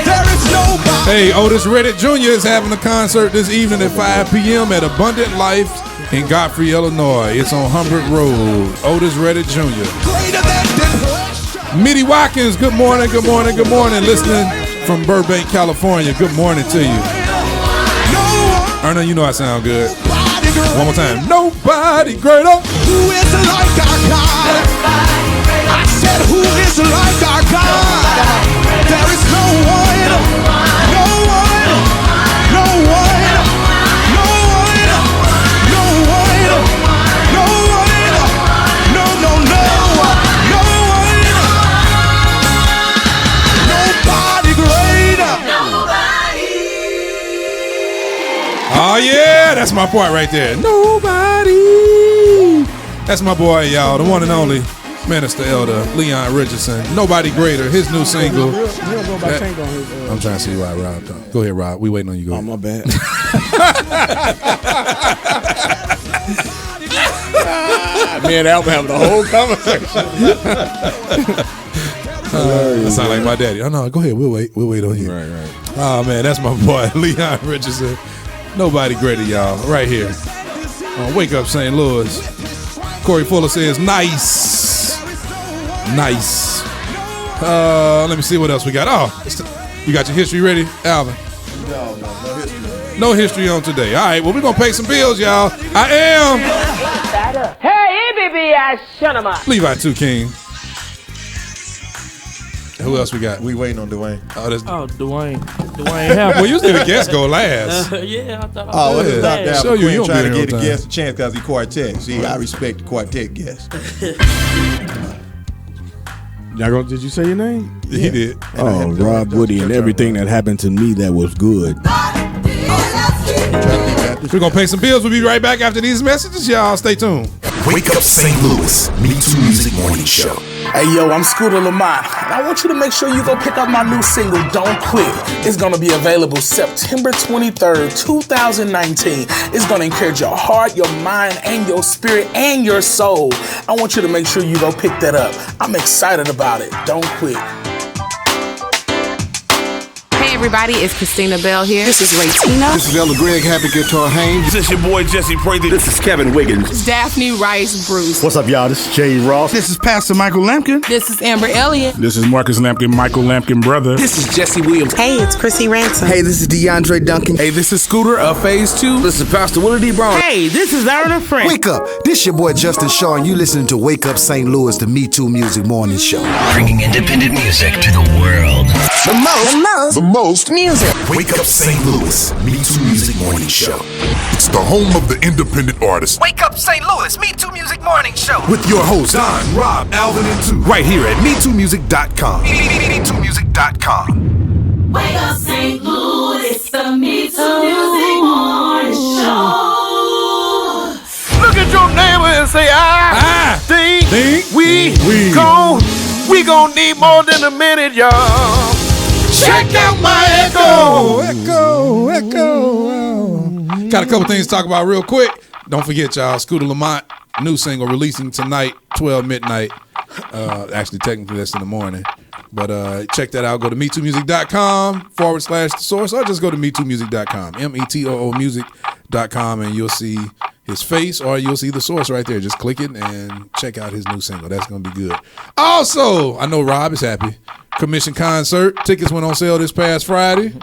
H: There is nobody.
B: Hey, Otis Reddit Jr. is having a concert this evening at 5 p.m. at Abundant Life in Godfrey, Illinois. It's on Humbert Road. Otis Reddit Jr. Mitty Watkins, good morning, good morning, good morning. Listening from Burbank, California. Good morning to you. Erna, you know I sound good.
H: Nobody greater?
B: One more time. Nobody greater.
H: Who is like our God? I said, who is like our God? There is no one, no one, no one, no one, no one, no one, no, no, no, no one, nobody greater.
B: Oh yeah, that's my part right there. Nobody. That's my boy, y'all, the one and only Minister Elder Leon Richardson. Nobody greater. His new single. I'm trying to see why Rob. Go ahead, Rob. We waiting on you. Go ahead.
D: Oh, my bad. Me and Alvin having the whole conversation.
B: That sound like my daddy. Oh no, go ahead. We'll wait on you.
D: Right.
B: Oh man, that's my boy Leon Richardson. Nobody greater, y'all. Right here on Wake Up St. Louis. Corey Fuller says, nice. Let me see what else we got. Oh, you got your history ready, Alvin?
P: No history.
B: No history on today. All right, well, we're going to pay some bills, y'all. I am.
Q: Hey, baby, shut him up.
B: Levi 2 King. Who else we got?
P: We waiting on Dwayne.
O: Dwayne.
B: Well, usually the guests go last.
O: Yeah, I thought.
P: Oh, well, it's not that.
B: Show you don't
P: trying to
B: be
P: get
B: here
P: the
B: on
P: guest a chance because he quartet. See, I respect the quartet guests.
D: Did you say your name?
B: Yeah. He did.
D: Oh, Rob Woody and everything that happened to me that was good.
B: We're going to pay some bills. We'll be right back after these messages. Y'all stay tuned.
F: Wake Up St. Louis, MeTooMusic Morning Show.
R: Hey yo, I'm Scooter Lamont, and I want you to make sure you go pick up my new single, Don't Quit. It's gonna be available September 23rd, 2019. It's gonna encourage your heart, your mind, and your spirit, and your soul. I want you to make sure you go pick that up. I'm excited about it. Don't quit.
J: Hey everybody, it's Christina Bell here. This is Raytina.
N: This is Elder Greg Happy Guitar Haynes.
S: This is your boy Jesse Prather. This is Kevin Wiggins.
J: It's Daphne Rice Bruce.
S: What's up, y'all? This is Jay Ross.
T: This is Pastor Michael Lampkin.
J: This is Amber Elliott.
S: This is Marcus Lampkin, Michael Lampkin brother.
T: This is Jesse Williams.
U: Hey, it's Chrissy Ransom.
V: Hey, this is DeAndre Duncan.
T: Hey, this is Scooter of Phase 2.
U: This is Pastor Willie D. Brown.
Q: Hey, this is Aaron Frank.
N: Wake up. This your boy Justin Shaw, and you listening to Wake Up St. Louis, the MeTooMusic Morning Show.
W: Bringing independent music to the world.
N: The most music.
F: Wake Up St. Louis, MeTooMusic Morning Show. It's the home of the independent artist.
K: Wake Up St. Louis, MeTooMusic Morning Show.
F: With your hosts, Don, Rob, Alvin, and 2. Right here at MeTooMusic.com. MeTooMusic.com.
A: Wake Up St. Louis, it's the MeTooMusic Morning Show.
E: Look at your neighbor and say, I think we gon' need more than a minute, y'all. Check out my echo.
B: Got a couple things to talk about real quick. Don't forget, y'all, Scooter Lamont, new single releasing tonight, 12 midnight. Actually, technically, that's in the morning. But check that out. Go to MeTooMusic.com/the source, or just go to MeTooMusic.com, METOOmusic.com, and you'll see his face, or you'll see the source right there. Just click it and check out his new single. That's going to be good. Also, I know Rob is happy. Commission concert. Tickets went on sale this past Friday.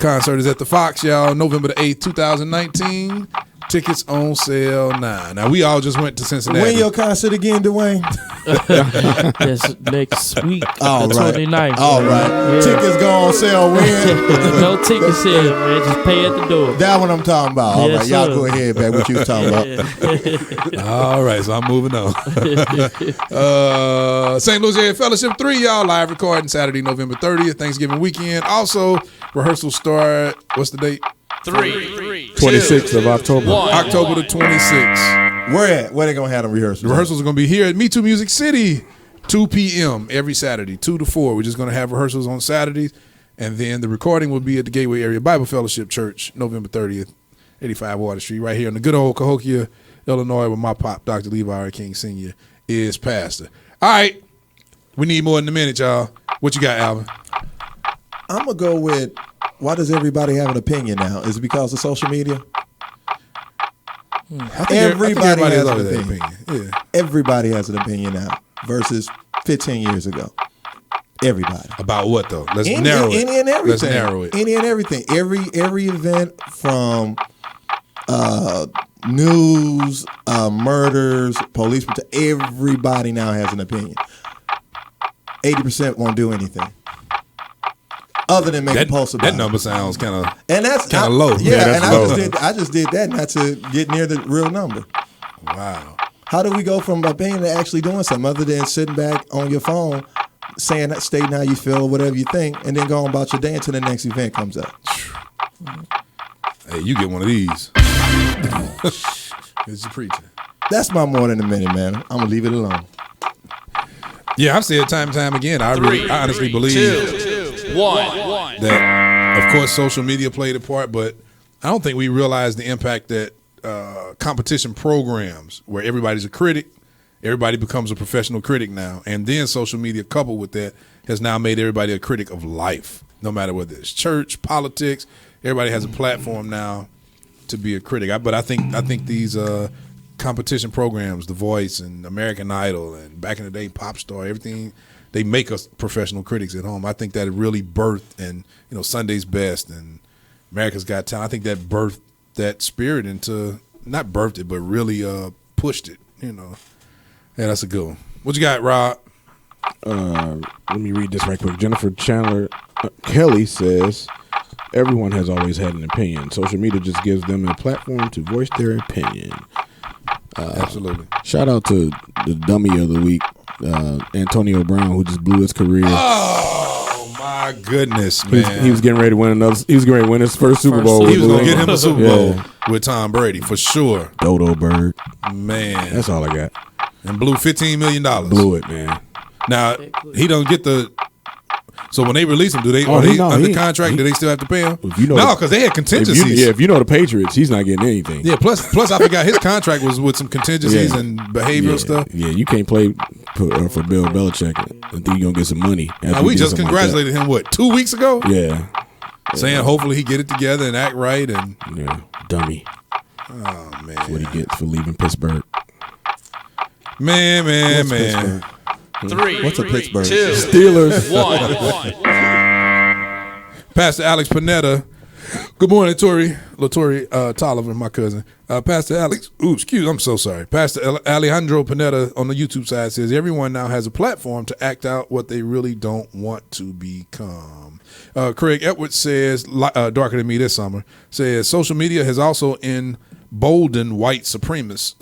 B: Concert is at the Fox, y'all, November the 8th, 2019. Tickets on sale now. Now, we all just went to Cincinnati.
P: When your concert again, Dwayne?
O: That's next week,
P: All
O: the
P: right.
O: 29th.
P: All right.
O: Yeah.
P: Tickets go on sale when?
O: No ticket sale, man. Just pay at the door.
P: That what I'm talking about. All
O: Yes,
P: right. Y'all
O: sir.
P: go ahead, back. What you was talking about?
B: All right, so I'm moving on. St. Louis Area Fellowship 3, y'all, live recording Saturday, November 30th, Thanksgiving weekend. Also, rehearsals start, what's the date?
D: 26th of October.
B: October the 26th.
P: Where at? Where they going to have the rehearsals?
B: The rehearsals are going to be here at MeTooMusic City, 2 p.m. every Saturday, 2 to 4. We're just going to have rehearsals on Saturdays, and then the recording will be at the Gateway Area Bible Fellowship Church, November 30th, 85 Water Street, right here in the good old Cahokia, Illinois, where my pop, Dr. Levi King Sr., is pastor. All right, we need more than a minute, y'all. What you got, Alvin?
P: I'm going to go with, why does everybody have an opinion now? Is it because of social media? Everybody has an opinion.
B: Yeah.
P: Everybody has an opinion now versus 15 years ago. Everybody.
B: About what, though? Let's narrow it.
P: Any and everything.
B: Let's narrow it.
P: Any and everything. Every event from news, murders, police, everybody now has an opinion. 80% won't do anything other than make a post about
B: that number sounds kind of
P: low. Yeah, and
B: low.
P: I just did that not to get near the real number.
B: Wow.
P: How do we go from opinion to actually doing something other than sitting back on your phone, stating how you feel, whatever you think, and then going about your day until the next event comes up?
B: Hey, you get one of these. It's your preacher.
P: That's my more than a minute, man. I'm gonna leave it alone.
B: Yeah, I've said it time and time again. I honestly believe that, of course, social media played a part, but I don't think we realize the impact that competition programs, where everybody's a critic, everybody becomes a professional critic now, and then social media coupled with that has now made everybody a critic of life, no matter whether it's church, politics. Everybody has a platform now to be a critic. But I think these competition programs, The Voice and American Idol, and back in the day, Pop Star, everything, they make us professional critics at home. I think that it really birthed, and Sunday's Best and America's Got Talent. I think that birthed that spirit into, not birthed it, but really pushed it. Yeah, that's a good one. What you got, Rob?
D: Let me read this right quick. Jennifer Chandler Kelly says, everyone has always had an opinion. Social media just gives them a platform to voice their opinion.
B: Absolutely.
D: Shout out to the dummy of the week, Antonio Brown, who just blew his career.
B: Oh my goodness, man!
D: He was getting ready to win another. He was getting ready to win his first Super Bowl.
B: He was going to get him a Super Bowl with Tom Brady for sure.
D: Dodo bird,
B: man.
D: That's all I got.
B: And blew $15 million.
D: Blew it, man.
B: Now he don't get the. So when they release him, do they under contract? Do they still have to pay him? No, because they had contingencies.
D: If you know the Patriots, he's not getting anything.
B: Yeah. Plus, I forgot his contract was with some contingencies and behavioral stuff.
D: Yeah, you can't play for Bill Belichick until you gonna get some money.
B: Now, we just congratulated him 2 weeks ago?
D: Yeah.
B: Saying hopefully he get it together and act right and
D: dummy.
B: Oh man,
D: that's what he gets for leaving Pittsburgh.
B: Man.
D: Pittsburgh?
P: 3. What's a Pittsburgh?
B: 2.
D: Steelers.
B: 1. Pastor Alex Panetta. Good morning, Latori Tolliver, my cousin. Pastor Alex. I'm so sorry. Pastor Alejandro Panetta on the YouTube side says everyone now has a platform to act out what they really don't want to become. Craig Edwards says, darker than me this summer, says social media has also emboldened white supremacists.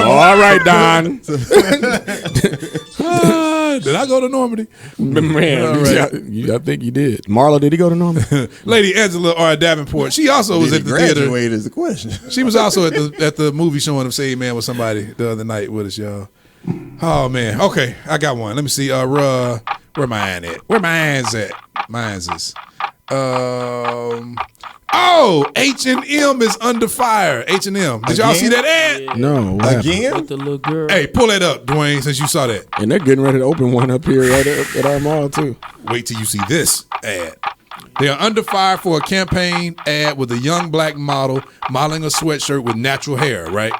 D: All right, Don.
B: Did I go to Normandy?
D: Man, right. I think you did. Marlo, did he go to Normandy?
B: Lady Angela R. Davenport. She also was at the theater.
P: Graduate is the question.
B: She was also at the movie showing of Saved Man with somebody the other night with us, y'all. Oh man. Okay, I got one. Let me see. Where mine at? Where mine's at? Mine's is. H&M is under fire. H&M. Did y'all see that ad?
D: No.
P: Again?
O: With the little girl.
B: Hey, pull that up, Dwayne, since you saw that.
D: And they're getting ready to open one up here at our mall too.
B: Wait till you see this ad. They are under fire for a campaign ad with a young black model modeling a sweatshirt with natural hair, right?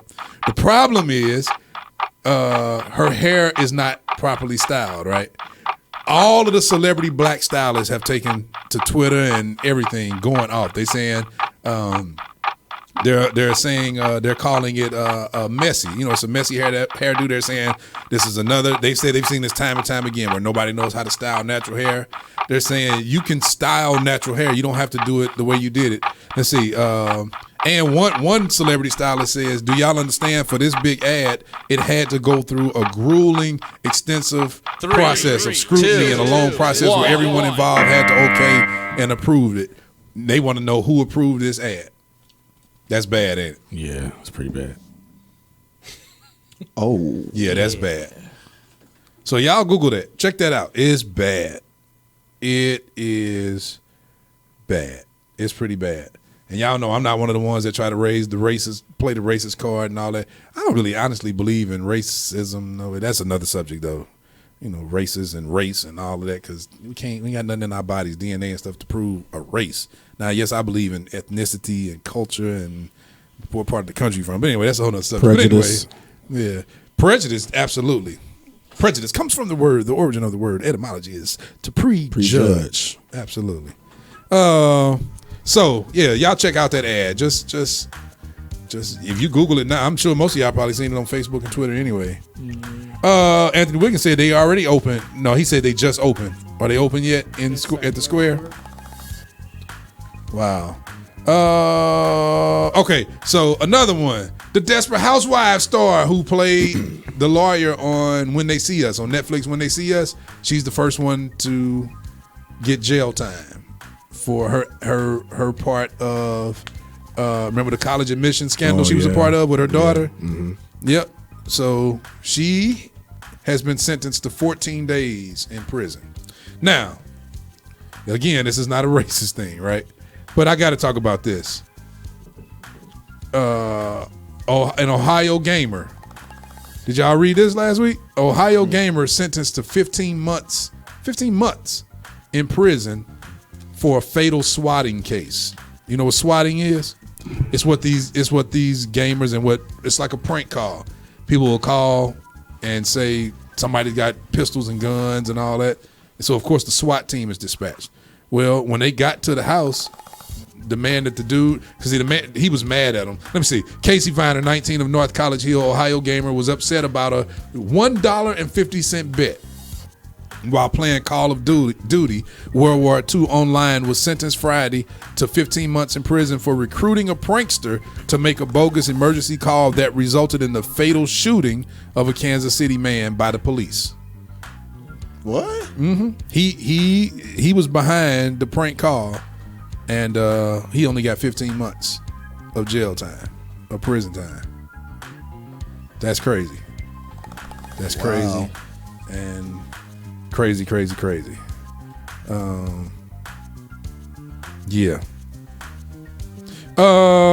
B: The problem is her hair is not properly styled, right? All of the celebrity black stylists have taken to Twitter and everything going off. They're saying they're calling it messy. It's a messy hairdo. They're saying this is another. They say they've seen this time and time again where nobody knows how to style natural hair. They're saying you can style natural hair. You don't have to do it the way you did it. Let's see. And one celebrity stylist says, do y'all understand, for this big ad, it had to go through a grueling, extensive process of scrutiny and a long process where everyone involved had to okay and approved it. They want to know who approved this ad. That's bad, ain't it?
D: Yeah, it's pretty bad.
P: Oh.
B: Yeah, that's bad. So y'all Google that. Check that out. It's bad. It is bad. It's pretty bad. And y'all know I'm not one of the ones that try to play the racist card and all that. I don't really honestly believe in racism. No, that's another subject though. Races and race and all of that, because we got nothing in our bodies, DNA and stuff, to prove a race. Now, yes, I believe in ethnicity and culture and what part of the country you're from. But anyway, that's a whole nother subject.
D: Prejudice.
B: But anyway, yeah. Prejudice, absolutely. Prejudice comes from the origin of the word. Etymology is to prejudge. Absolutely. So yeah, y'all check out that ad. Just if you Google it now, I'm sure most of y'all probably seen it on Facebook and Twitter anyway. Anthony Wiggins said they already open. No, he said they just opened. Are they open yet at the square? Wow. Okay, so another one. The Desperate Housewives star who played the lawyer on When They See Us on Netflix. When They See Us, she's the first one to get jail time for her part of remember the college admission scandal she was a part of with her daughter. Yep. So she has been sentenced to 14 days in prison. Now, again, this is not a racist thing, right? But I got to talk about this. An Ohio gamer. Did y'all read this last week? Ohio gamer sentenced to 15 months in prison for a fatal swatting case. You know what swatting is? It's what these gamers and it's like a prank call. People will call and say somebody got pistols and guns and all that. And so of course the SWAT team is dispatched. Well, when they got to the house, the man that the dude, because he was mad at him. Let me see. Casey Viner, 19 of North College Hill, Ohio gamer, was upset about a $1.50 bet while playing Call of Duty World War II online. Was sentenced Friday to 15 months in prison for recruiting a prankster to make a bogus emergency call that resulted in the fatal shooting of a Kansas City man by the police.
P: What?
B: Mm-hmm. He was behind the prank call, and he only got 15 months of jail time, of prison time. That's crazy. That's crazy. And crazy. Yeah.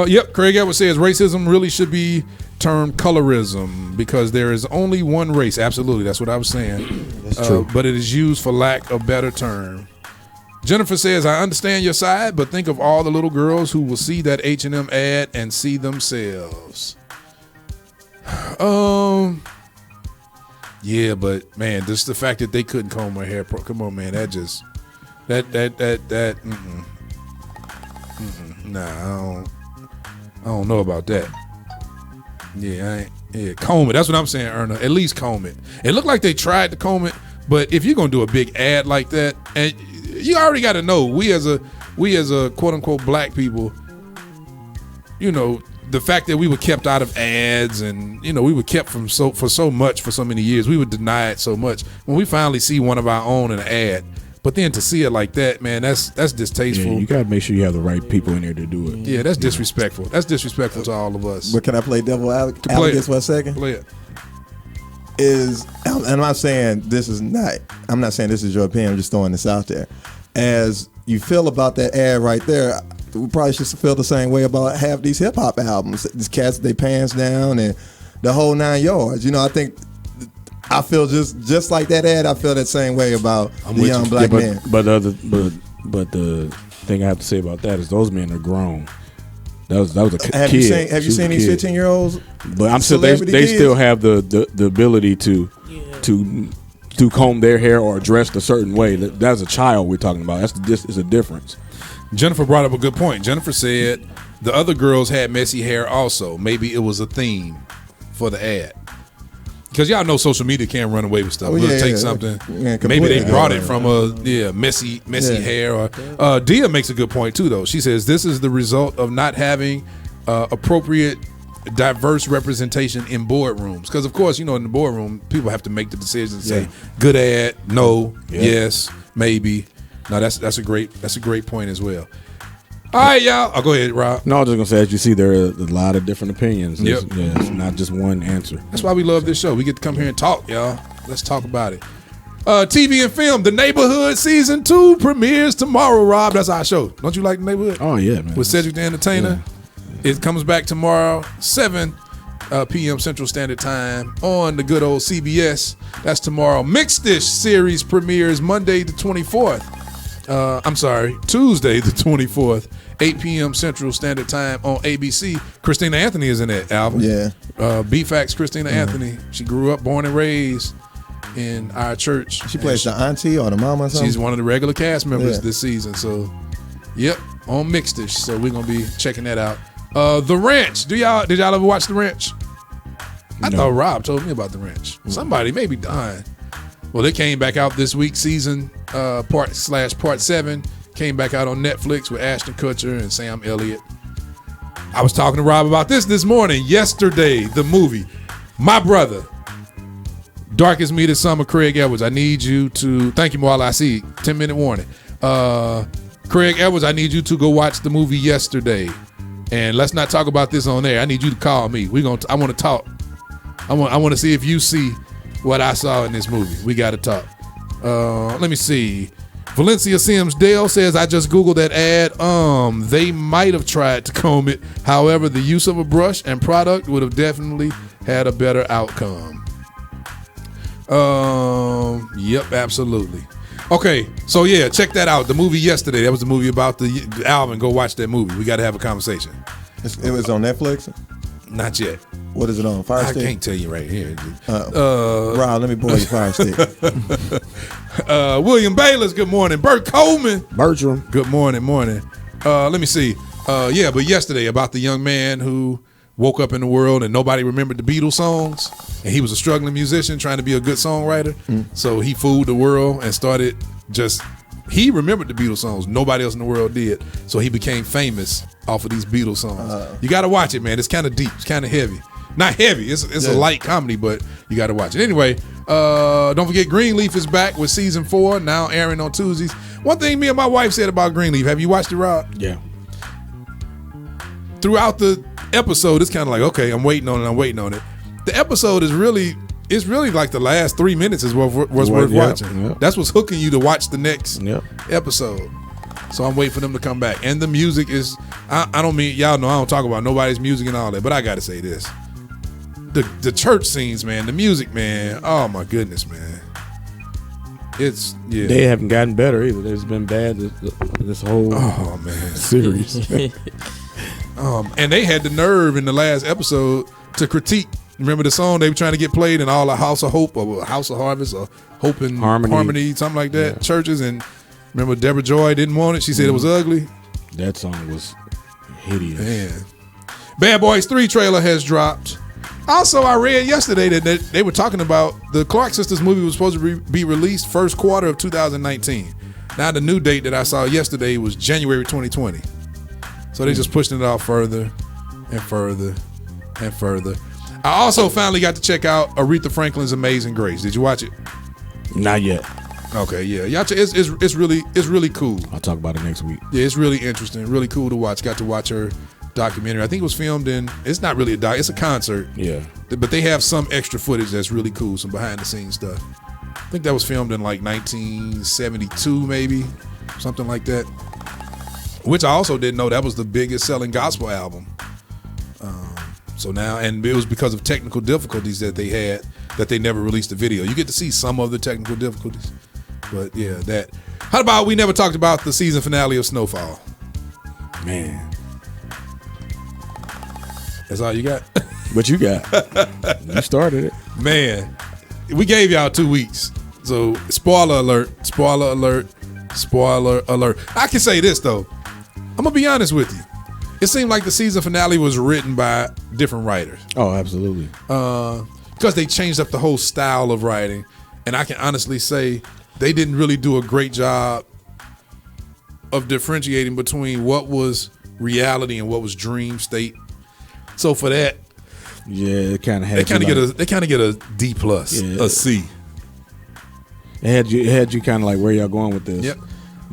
B: Yep. Craig Edwards says racism really should be termed colorism because there is only one race. Absolutely, that's what I was saying.
P: That's true.
B: But it is used for lack of better term. Jennifer says, I understand your side, but think of all the little girls who will see that H&M ad and see themselves. Yeah, but man, just the fact that they couldn't comb her hair. Come on, man, Nah, I don't know about that. Yeah, comb it. That's what I'm saying, Erna. At least comb it. It looked like they tried to comb it, but if you're gonna do a big ad like that, and you already got to know, we as a quote unquote black people, you know, the fact that we were kept out of ads, and you know, we were kept for so many years, we were denied so much. When we finally see one of our own in an ad, but then to see it like that, man, that's distasteful.
D: Yeah, you gotta make sure you have the right people in there to do it.
B: Yeah, that's disrespectful. That's disrespectful to all of us.
P: But can I play devil advocate for a second?
B: Play it.
P: And I'm not saying this is your opinion. I'm just throwing this out there. As you feel about that ad right there, we probably should feel the same way about half these hip hop albums. These cats, they pants down and the whole 9 yards. You know, I feel just like that ad. I feel that same way about the young black men.
D: But the thing I have to say about that is those men are grown. That was a kid.
P: Have you seen these 15-year-olds?
D: But I'm still they still have the ability to comb their hair or dress a certain way. That's a child we're talking about. It's a difference.
B: Jennifer brought up a good point. Jennifer said the other girls had messy hair also. Maybe it was a theme for the ad. Because y'all know social media can't run away with stuff. We'll take something. Yeah, maybe they brought it from messy hair. Or Dia makes a good point too, though. She says this is the result of not having appropriate, diverse representation in boardrooms. Because of course, you know, in the boardroom, people have to make the decisions and say good ad, no, yes, maybe. No, that's a great point as well. All right, y'all. I'll go ahead, Rob.
D: No, I was just gonna say, as you see, there are a lot of different opinions.
B: Yep.
D: It's not just one answer.
B: That's why we love this show. We get to come here and talk, y'all. Let's talk about it. TV and film. The Neighborhood Season 2 premieres tomorrow, Rob. That's our show. Don't you like The Neighborhood?
D: Oh, yeah, man.
B: With Cedric the Entertainer. Yeah. It comes back tomorrow, 7 p.m. Central Standard Time on the good old CBS. That's tomorrow. Mixed Dish series premieres Monday the 24th. Tuesday the 24th, 8 p.m. Central Standard Time on ABC. Christina Anthony is in that album.
P: Yeah.
B: B-Facts Christina Anthony. She grew up, born and raised in our church.
P: She plays the auntie or the mama or something?
B: She's one of the regular cast members this season. So, yep, on Mixedish. So we're gonna be checking that out. The Ranch. Did y'all ever watch The Ranch? I thought Rob told me about The Ranch. Somebody, maybe Don. Well, they came back out this week. Season part 7 came back out on Netflix with Ashton Kutcher and Sam Elliott. I was talking to Rob about this morning. Yesterday, the movie. My brother. Darkest Me This Summer, Craig Edwards. I need you to, thank you, Marla. I see, 10-minute warning. Craig Edwards, I need you to go watch the movie Yesterday. And let's not talk about this on air. I need you to call me. I want to talk. I want to see if you see what I saw in this movie. We got to talk. Let me see. Valencia Sims Dale says, I just Googled that ad. They might have tried to comb it. However, the use of a brush and product would have definitely had a better outcome. Yep, absolutely. Okay, so yeah, check that out. The movie Yesterday. That was the movie about the album. Go watch that movie. We got to have a conversation.
P: It was on Netflix?
B: Not yet.
P: What is it on? Fire Stick?
B: I can't tell you right here.
P: Rob, let me borrow your Fire Stick.
B: William Bayless, good morning. Bert Coleman.
D: Bertram.
B: Good morning. Let me see. But yesterday about the young man who woke up in the world and nobody remembered the Beatles songs, and he was a struggling musician trying to be a good songwriter. So he fooled the world and started he remembered the Beatles songs. Nobody else in the world did. So he became famous off of these Beatles songs. You got to watch it, man. It's kind of deep. It's kind of heavy. Not heavy. It's a light comedy, but you got to watch it. Anyway, don't forget Greenleaf is back with season 4, now airing on Tuesdays. One thing me and my wife said about Greenleaf, have you watched it, Rob?
D: Yeah.
B: Throughout the episode, it's kind of like, okay, I'm waiting on it. The episode is really like the last 3 minutes is what's worth watching. Yep. That's what's hooking you to watch the next episode. So I'm waiting for them to come back. And the music is, I don't mean, y'all know I don't talk about nobody's music and all that, but I got to say this. The church scenes, man, the music, man, oh my goodness, man.
D: They haven't gotten better either. It's been bad this whole series.
B: And they had the nerve in the last episode to critique. Remember the song they were trying to get played in all the House of Hope or House of Harvest or Hope and Harmony, something like that, churches. And remember Deborah Joy didn't want it. She said it was ugly.
D: That song was hideous.
B: Man. Bad Boys 3 trailer has dropped. Also, I read yesterday that they were talking about the Clark Sisters movie was supposed to be released first quarter of 2019. Now the new date that I saw yesterday was January 2020. So they just pushing it off further and further and further. I also finally got to check out Aretha Franklin's Amazing Grace. Did you watch it?
D: Not yet.
B: Okay, yeah. It's really cool.
D: I'll talk about it next week.
B: Yeah, it's really interesting, really cool to watch. Got to watch her documentary. I think it was filmed it's not really it's a concert.
D: Yeah.
B: But they have some extra footage that's really cool, some behind the scenes stuff. I think that was filmed in like 1972 maybe, something like that. Which I also didn't know that was the biggest selling gospel album. So now, and it was because of technical difficulties that they had that they never released the video. You get to see some of the technical difficulties. But yeah, that. How about we never talked about the season finale of Snowfall?
D: Man.
B: That's all you got?
D: What you got? You started it.
B: Man, we gave y'all 2 weeks. So spoiler alert. I can say this though. I'm going to be honest with you. It seemed like the season finale was written by different writers.
D: Oh, absolutely.
B: Because they changed up the whole style of writing. And I can honestly say they didn't really do a great job of differentiating between what was reality and what was dream state. So for that,
D: yeah, it kind of had.
B: They kind of get a D plus, a C.
D: It had you kind of like where y'all going with this.
B: Yep.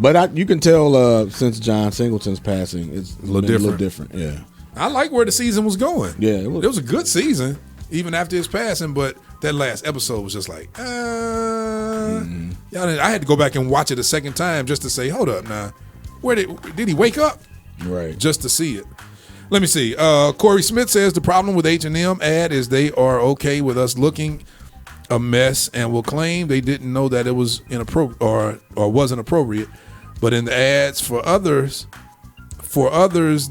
D: But you can tell since John Singleton's passing, it's a little different. Yeah.
B: I like where the season was going.
D: Yeah,
B: it was a good season, even after his passing. But that last episode was just like, I had to go back and watch it a second time just to say, hold up now, where did he wake up?
D: Right.
B: Just to see it. Let me see. Corey Smith says the problem with H&M ad is they are okay with us looking a mess and will claim they didn't know that it was inappropriate or wasn't appropriate. But in the ads for others,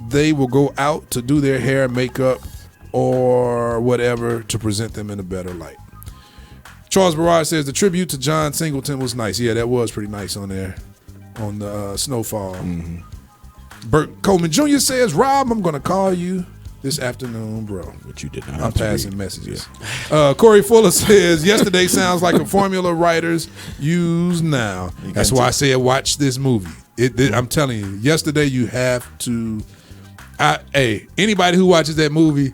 B: they will go out to do their hair, makeup, or whatever to present them in a better light. Charles Barrage says the tribute to John Singleton was nice. Yeah, that was pretty nice on there on the Snowfall. Bert Coleman Jr. says, Rob, I'm going to call you this afternoon, bro.
D: But you did not.
B: I'm passing messages. Corey Fuller says, yesterday sounds like a formula writers use now. That's why I said watch this movie. I'm telling you, yesterday you have to. Hey, anybody who watches that movie,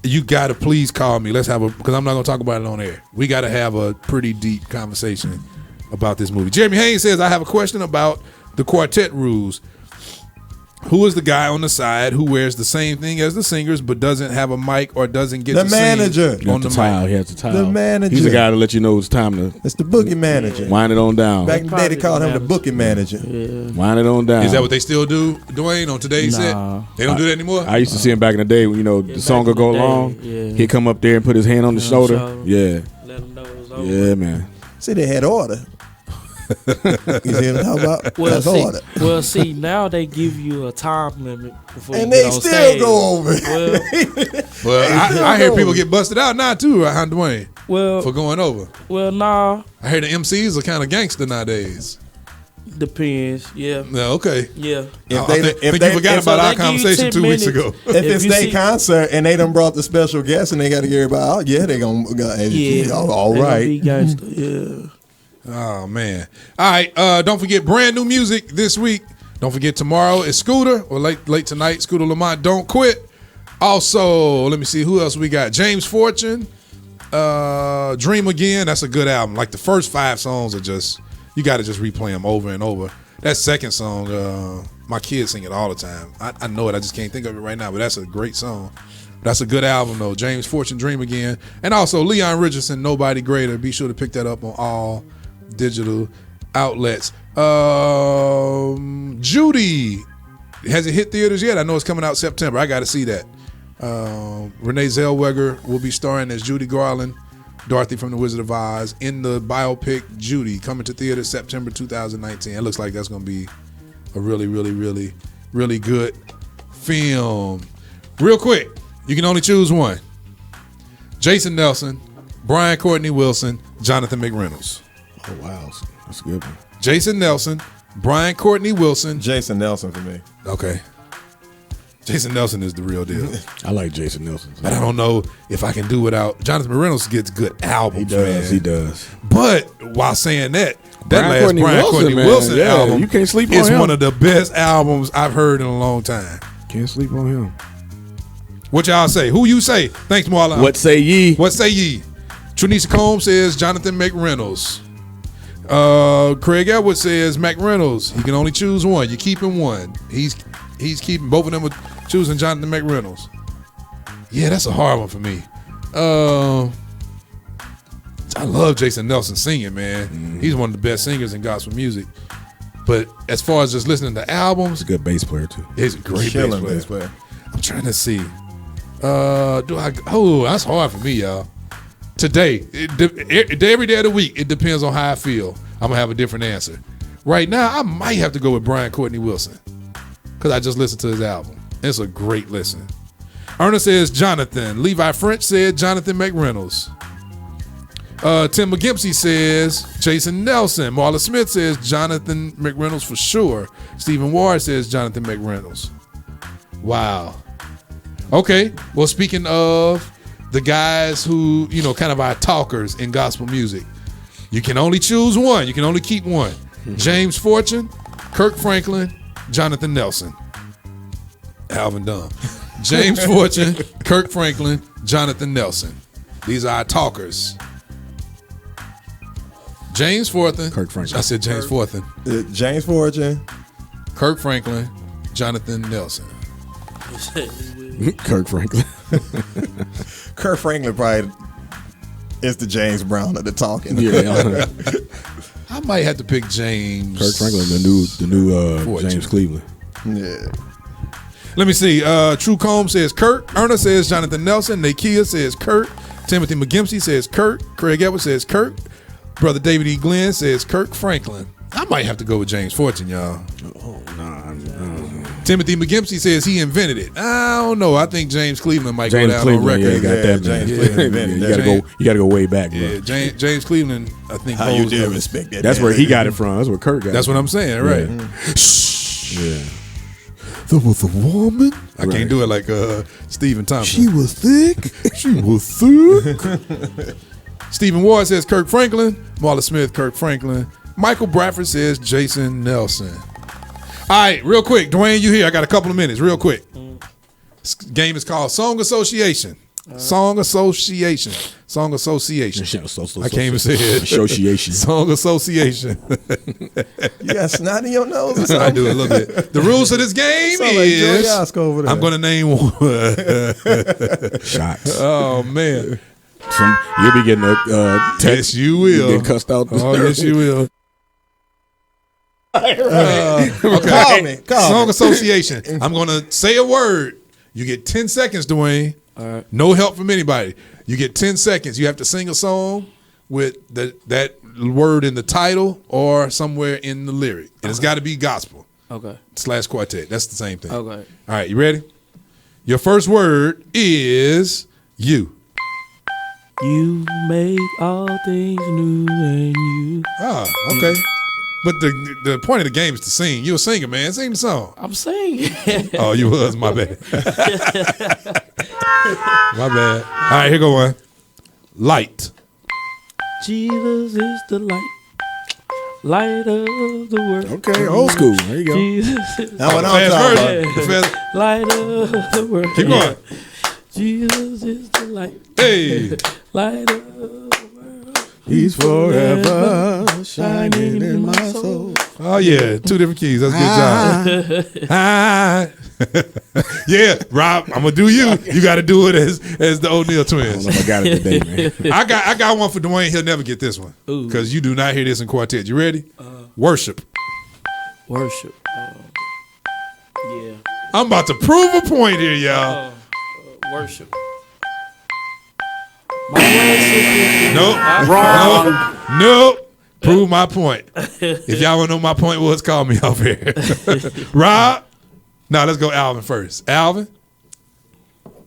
B: you got to please call me. Let's have because I'm not going to talk about it on air. We got to have a pretty deep conversation about this movie. Jeremy Haynes says, I have a question about the quartet rules. Who is the guy on the side who wears the same thing as the singers but doesn't have a mic or doesn't get
P: the
B: to
P: manager
B: sing on the
D: tile?
B: mic?
D: He has the tile.
P: The manager.
D: He's the guy to let you know it's time to.
P: It's the boogie manager.
D: Wind it on down.
P: Back in the day, they called him the boogie manager.
O: Yeah.
D: Wind it on down.
B: Is that what they still do, Dwayne, on today's set? They don't do that anymore?
D: I used to see him back in the day when, the song would go along.
O: Yeah.
D: He'd come up there and put his hand on the shoulder. Yeah.
O: Let him know it was over.
D: Yeah, man.
P: See, they had order. You see what I'm talking about? That's order.
O: Well, see, now they give you a time limit before
P: And
O: you
P: they
O: get on
P: still
O: stage.
P: go over.
B: Well, I hear people get busted out now, too, huh, Dwayne?
O: Well,
B: for going over.
O: Well, nah.
B: I hear the MCs are kind of gangster nowadays.
O: Depends, yeah.
B: No, okay.
O: Yeah.
B: I think you forgot about our conversation 2 weeks ago.
P: If it's their concert and they done brought the special guest and they got to get everybody out, yeah, they gonna all
O: they
P: right.
O: gonna be gangster, yeah.
B: Oh, man. All right. Don't forget brand new music this week. Don't forget tomorrow is Scooter, or late tonight, Scooter Lamont, Don't Quit. Also, let me see who else we got. James Fortune, Dream Again. That's a good album. Like the first 5 songs are just, you got to just replay them over and over. That second song, my kids sing it all the time. I know it. I just can't think of it right now, but that's a great song. That's a good album, though. James Fortune, Dream Again. And also Leon Richardson, Nobody Greater. Be sure to pick that up on all digital outlets. Judy, has it hit theaters yet? I know it's coming out September. I got to see that. Renee Zellweger will be starring as Judy Garland, Dorothy from The Wizard of Oz, in the biopic Judy, coming to theaters September 2019. It looks like that's going to be a really, really, really, really good film. Real quick, you can only choose one. Jason Nelson, Brian Courtney Wilson, Jonathan McReynolds.
D: Oh, wow. That's a good one.
B: Jason Nelson, Brian Courtney Wilson.
P: Jason Nelson for me.
B: Okay. Jason Nelson is the real deal.
D: I like Jason Nelson.
B: But I don't know if I can do without. Jonathan McReynolds gets good albums.
D: He does.
B: Man.
D: He does.
B: But while saying that,
D: Brian Courtney Wilson, man.
B: album,
D: you can't sleep on
B: is
D: him.
B: one of the best albums I've heard in a long time.
D: Can't sleep on him.
B: What y'all say? Who you say? Thanks, Marlon.
D: What say ye?
B: What say ye? Tranisha Combs says Jonathan McReynolds. Craig Edwards says McReynolds. He can only choose one. You're keeping one. He's keeping both of them. Are choosing Jonathan McReynolds. Yeah, that's a hard one for me. I love Jason Nelson singing, man. Mm-hmm. He's one of the best singers in gospel music. But as far as just listening to albums,
D: he's a good bass player too.
B: He's a great bass player. I'm trying to see. That's hard for me, y'all. Today, every day of the week, it depends on how I feel. I'm gonna have a different answer. Right now, I might have to go with Brian Courtney Wilson because I just listened to his album. It's a great listen. Ernest says Jonathan. Levi French said Jonathan McReynolds. Tim McGimpsey says Jason Nelson. Marla Smith says Jonathan McReynolds for sure. Stephen Ward says Jonathan McReynolds. Wow. Okay. Well, speaking of the guys who, kind of our talkers in gospel music, you can only choose one. You can only keep one. James Fortune, Kirk Franklin, Jonathan Nelson. Alvin Dunn. James Fortune, Kirk Franklin, Jonathan Nelson. These are our talkers. James Fortune.
D: Kirk Franklin.
B: I said James Fortune.
P: James Fortune.
B: Kirk Franklin, Jonathan Nelson.
D: Kirk Franklin.
P: Kirk Franklin probably is the James Brown of the talking.
D: Yeah.
B: I might have to pick James.
D: Kirk Franklin, the new James Cleveland.
P: Yeah.
B: Let me see. True Combs says Kirk. Erna says Jonathan Nelson. Nakia says Kirk. Timothy McGimpsey says Kirk. Craig Edwards says Kirk. Brother David E. Glenn says Kirk Franklin. I might have to go with James Fortune, y'all.
D: Oh, nah.
B: Timothy McGimpsey says he invented it. I don't know. I think James Cleveland might
D: James
B: go down
D: Cleveland,
B: on record.
D: yeah, got that, man.
B: James Cleveland.
D: You gotta go way back, bro.
B: Yeah, James Cleveland, I think.
P: How you dare respect that?
D: That's where he got it from. That's where Kurt got it.
B: That's what I'm saying, right?
D: Yeah.
B: There was a woman. I can't do it like Stephen Thompson.
D: She was thick.
B: She was thick. Stephen Ward says Kirk Franklin. Marla Smith, Kirk Franklin. Michael Bradford says Jason Nelson. All right, real quick. Dwayne, you here. I got a couple of minutes. Real quick. This game is called Song Association. Song Association. Song Association. I can't even say it.
D: Association.
B: Song Association.
P: You got snot in your nose or
B: I
P: something?
B: do a little bit. The rules of this game
P: Sound like Joey
B: is
P: Oscar over there.
B: I'm going to name one.
D: Shots.
B: Oh, man.
D: You'll be getting a text.
B: Yes, you will.
D: Getting cussed out.
B: Oh, yes, you will. Okay.
P: Call me.
B: Song Association. I'm going to say a word. You get 10 seconds, Dwayne.
O: All right.
B: No help from anybody. You get 10 seconds. You have to sing a song with that word in the title or somewhere in the lyric. And it's got to be gospel.
O: Okay.
B: / quartet. That's the same thing.
O: Okay.
B: All right, you ready? Your first word is you.
O: You make all things new and you.
B: Ah, okay. But the point of the game is to sing. You're a singer, man. Sing the song.
O: I'm singing.
B: Oh, you was. My bad. My bad. All right, here go one. Light.
O: Jesus is the light. Light of the world.
D: Okay, old school. There you go.
O: Jesus is
P: Now what I'm talking about.
O: light of the world.
B: Keep going.
O: Jesus is the light.
B: Hey.
O: Light of the world.
D: He's forever shining in my soul.
B: Oh, yeah. 2 different keys. That's a good job. Ah. Yeah, Rob, I'm going to do you. You got to do it as the O'Neal twins.
D: I don't know if I got it today, man.
B: I got one for Dwayne. He'll never get this one because you do not hear this in quartet. You ready? Worship.
O: Worship. Yeah.
B: I'm about to prove a point here, y'all.
O: Worship.
B: Nope. Wrong. Nope. Prove my point. If y'all want to know my point was, call me off here. Rob? No, let's go Alvin first. Alvin?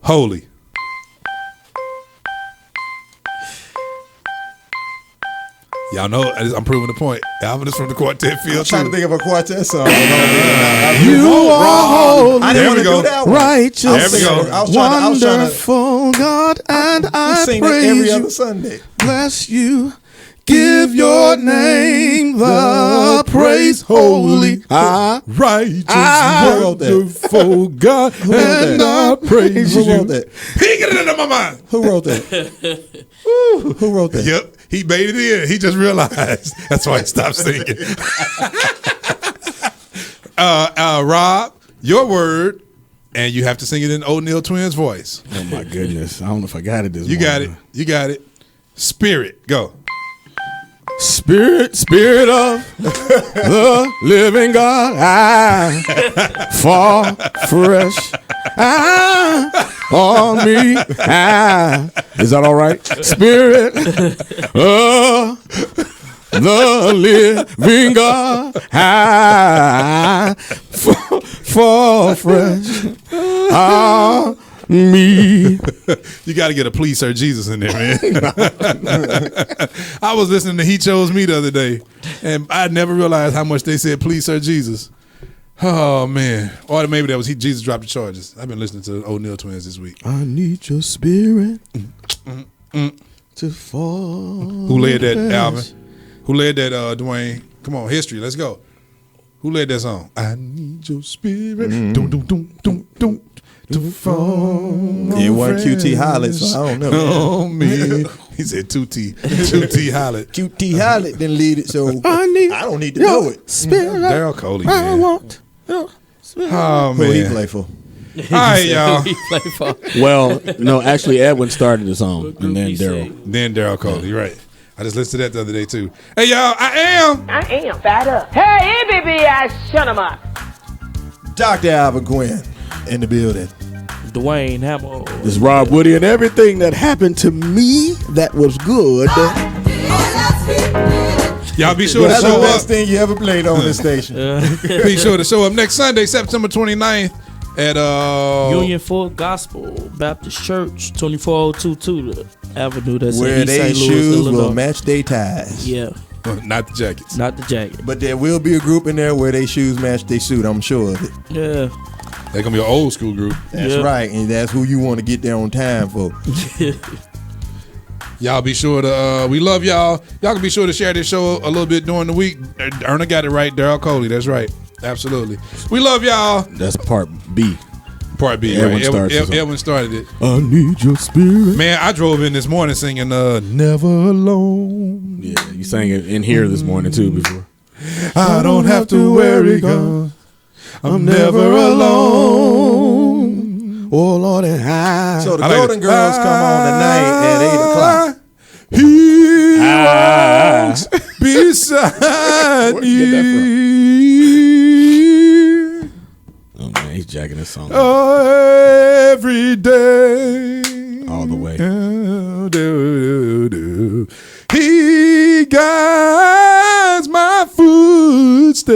B: Holy. Y'all know I'm proving the point. Alvin is from the quartet field.
P: I'm trying to think of a quartet song.
D: You are holy.
P: I didn't want to do that one.
D: Righteous.
B: There we go.
D: Wonderful God, and I
P: sing
D: praise
P: it every
D: you.
P: other Sunday.
D: Bless you. Give your name the praise, holy,
B: righteous,
D: wonderful God, and I praise
P: Who
D: you.
P: wrote that?
B: He get it into my mind.
P: Who wrote that? Who wrote that?
B: Yep, he made it in. He just realized. That's why he stopped singing. Rob, your word, and you have to sing it in O'Neal Twins' voice.
D: Oh my goodness! I don't know if I got it this
B: You got it. You got it. Spirit, go.
D: Spirit of the living God, I fall fresh on me. Is that all right? Spirit of the living God, I fall fresh on me.
B: You got to get a Please Sir Jesus in there, man. I was listening to He Chose Me the other day, and I never realized how much they said Please Sir Jesus. Oh, man. Or maybe that was Jesus Dropped the Charges. I've been listening to the O'Neal Twins this week.
D: I need your spirit to fall.
B: Who led that, Alvin? Who led that, Dwayne? Come on, history. Let's go. Who led that song? I need your spirit. Dum, dum, dum, dum, dum. To fall.
P: It wasn't QT Holland, so I don't know.
B: Oh, man. He said 2T. 2T Holland.
P: QT Holland didn't lead it, so I don't need to know it.
D: Spirit.
B: Daryl Coley,
D: I
B: man.
D: want your spirit.
B: Oh,
P: Who he
B: man.
P: play for?
B: All right, y'all.
D: Well, no, actually, Edwin started the song, and then Daryl.
B: Then Daryl Coley, you're right. I just listened to that the other day, too. Hey, y'all, I am
Q: fat up. Hey, baby, I shut him up.
P: Dr. Alvin Gwynn in the building.
O: Dwayne Hamel.
D: This is Rob Woody, and everything that happened to me that was good.
B: Y'all be sure to
P: That's the
B: show
P: best
B: up.
P: thing you ever played on this station.
B: Be sure to show up next Sunday, September 29th at
O: Union Fort Gospel Baptist Church, 24022 the Avenue. That's
P: where
O: in East
P: they
O: St. Louis,
P: shoes
O: Illinois.
P: will match their ties.
O: Yeah.
B: Not the jackets.
O: Not the jacket.
P: But there will be a group in there where they shoes match their suit. I'm sure of it.
O: Yeah.
B: They're gonna be an old school group.
P: That's right, and that's who you want to get there on time for.
B: Y'all be sure to, we love y'all. Y'all can be sure to share this show a little bit during the week. Erna got it right. Daryl Coley, that's right. Absolutely. We love y'all.
D: That's part B.
B: Part B,
D: Edwin
B: right?
D: starts us off.
B: Edwin started it.
D: I need your spirit.
B: Man, I drove in this morning singing Never Alone.
D: Yeah, you sang it in here this morning too before.
B: I don't have to worry, 'cause I'm never alone.
D: Oh Lord, and high.
P: So the Golden Girls come on tonight at 8 o'clock.
B: He walks beside
D: Where'd you get that
B: me.
D: Oh man, he's jacking his song
B: Every day.
D: all the way.
B: He guides my footsteps.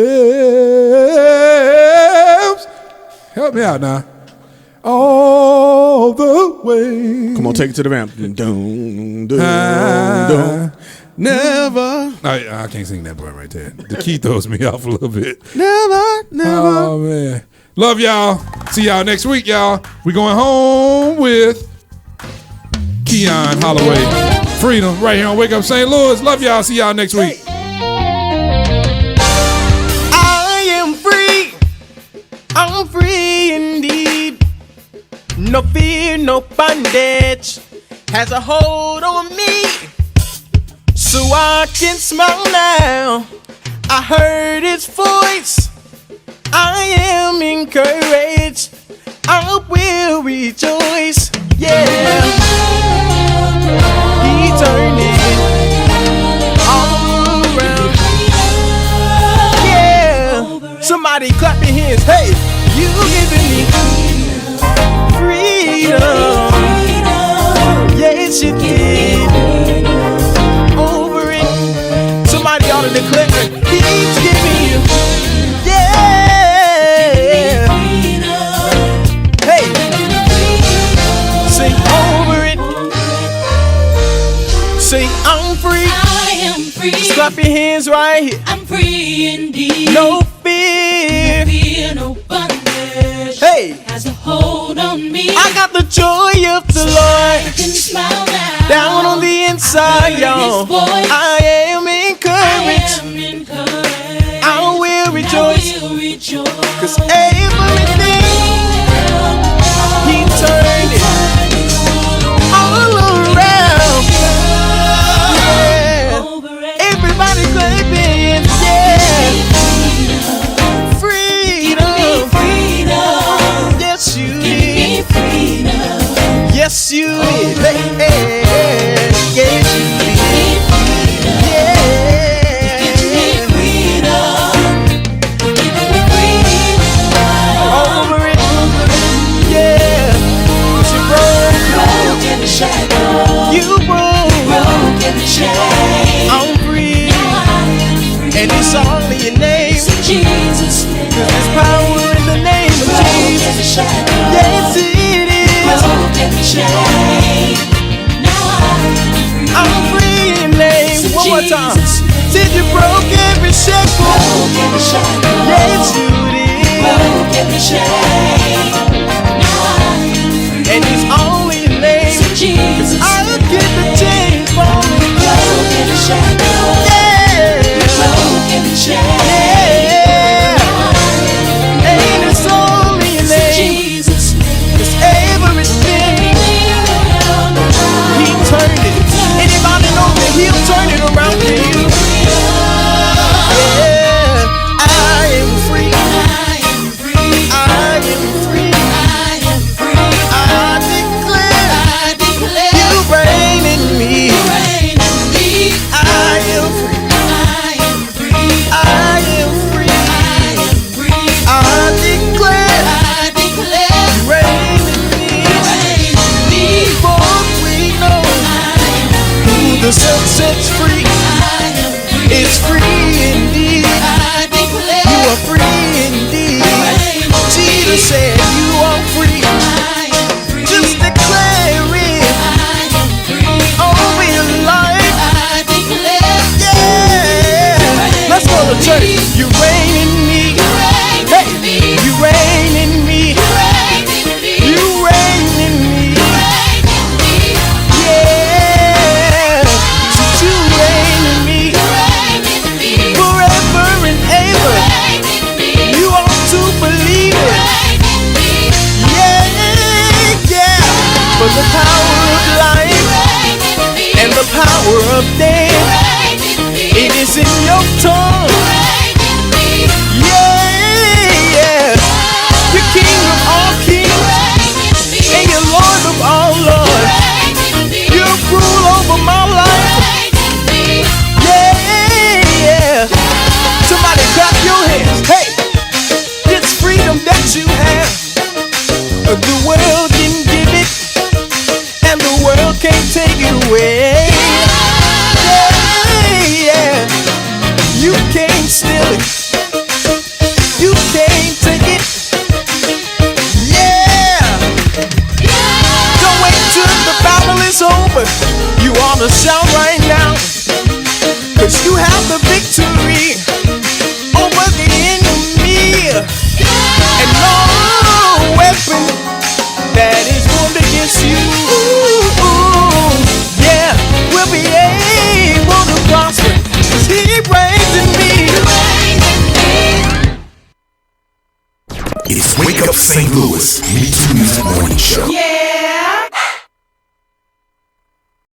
B: Help me out now. All the way.
D: Come on, take it to the vamp. Dun, dun, dun. Never.
B: I can't sing that part right there. The key throws me off a little bit.
D: Never.
B: Oh, man. Love y'all. See y'all next week, y'all. We going home with Keon Holloway. Freedom right here on Wake Up St. Louis. Love y'all. See y'all next week.
E: I am free. I'm free indeed. No fear, no bondage has a hold on me. So I can smile now. I heard his voice. I am encouraged. I will rejoice. Yeah. He turned it all around. Yeah. Somebody clap your hands. Hey, you giving me freedom. Yes, you did. Over it. Somebody ought to declare he's giving you. Yeah. Hey. Sing over it. Sing, I'm free.
A: I am free.
E: Just clap your hands right here.
A: I'm free indeed.
E: No fear.
A: No fear, no bondage.
E: Hey.
A: Has a hold on me.
E: I got the joy of the Lord.
A: I can smile now.
E: Down on the inside, y'all. I am encouraged. I will rejoice. Cause everything he turned it all around. Yeah. Everybody clapping. Yeah. Freedom. Yes, you did. Yes, you did. Hey, hey, yes, you did. Yeah. Over it. Yeah. 'Cause you broke every shackle. You broke every chain. I'm free. And it's all in your name. Jesus. 'Cause there's power in the name of Jesus. Yes, it is. I'm free in name. One more time. Said you broke every shackle. Yes, you did. And it's all in your name. 'Cause I'll get the chains falling. Yeah. And it's all in your name. 'Cause everything he turned it. Anybody know that he'll turn it around for you? Yeah, I am free. power of death. It is in your tongue. Yeah. You're King of all kings. And you're Lord of all lords. You rule over my life. Yeah. Somebody clap your hands. Hey, it's freedom that you have. The world didn't give it, and the world can't take it away. Yeah. You can't steal it. You can't take it. Yeah. Don't wait till the battle is over. You ought to shout right now, 'cause you have the victory over the enemy. And no weapon that is formed against you, yeah, will be able to prosper, 'cause he reigns in me.
F: It's Wake Up St. Louis, MeTooMusic Morning Show.
A: Yeah.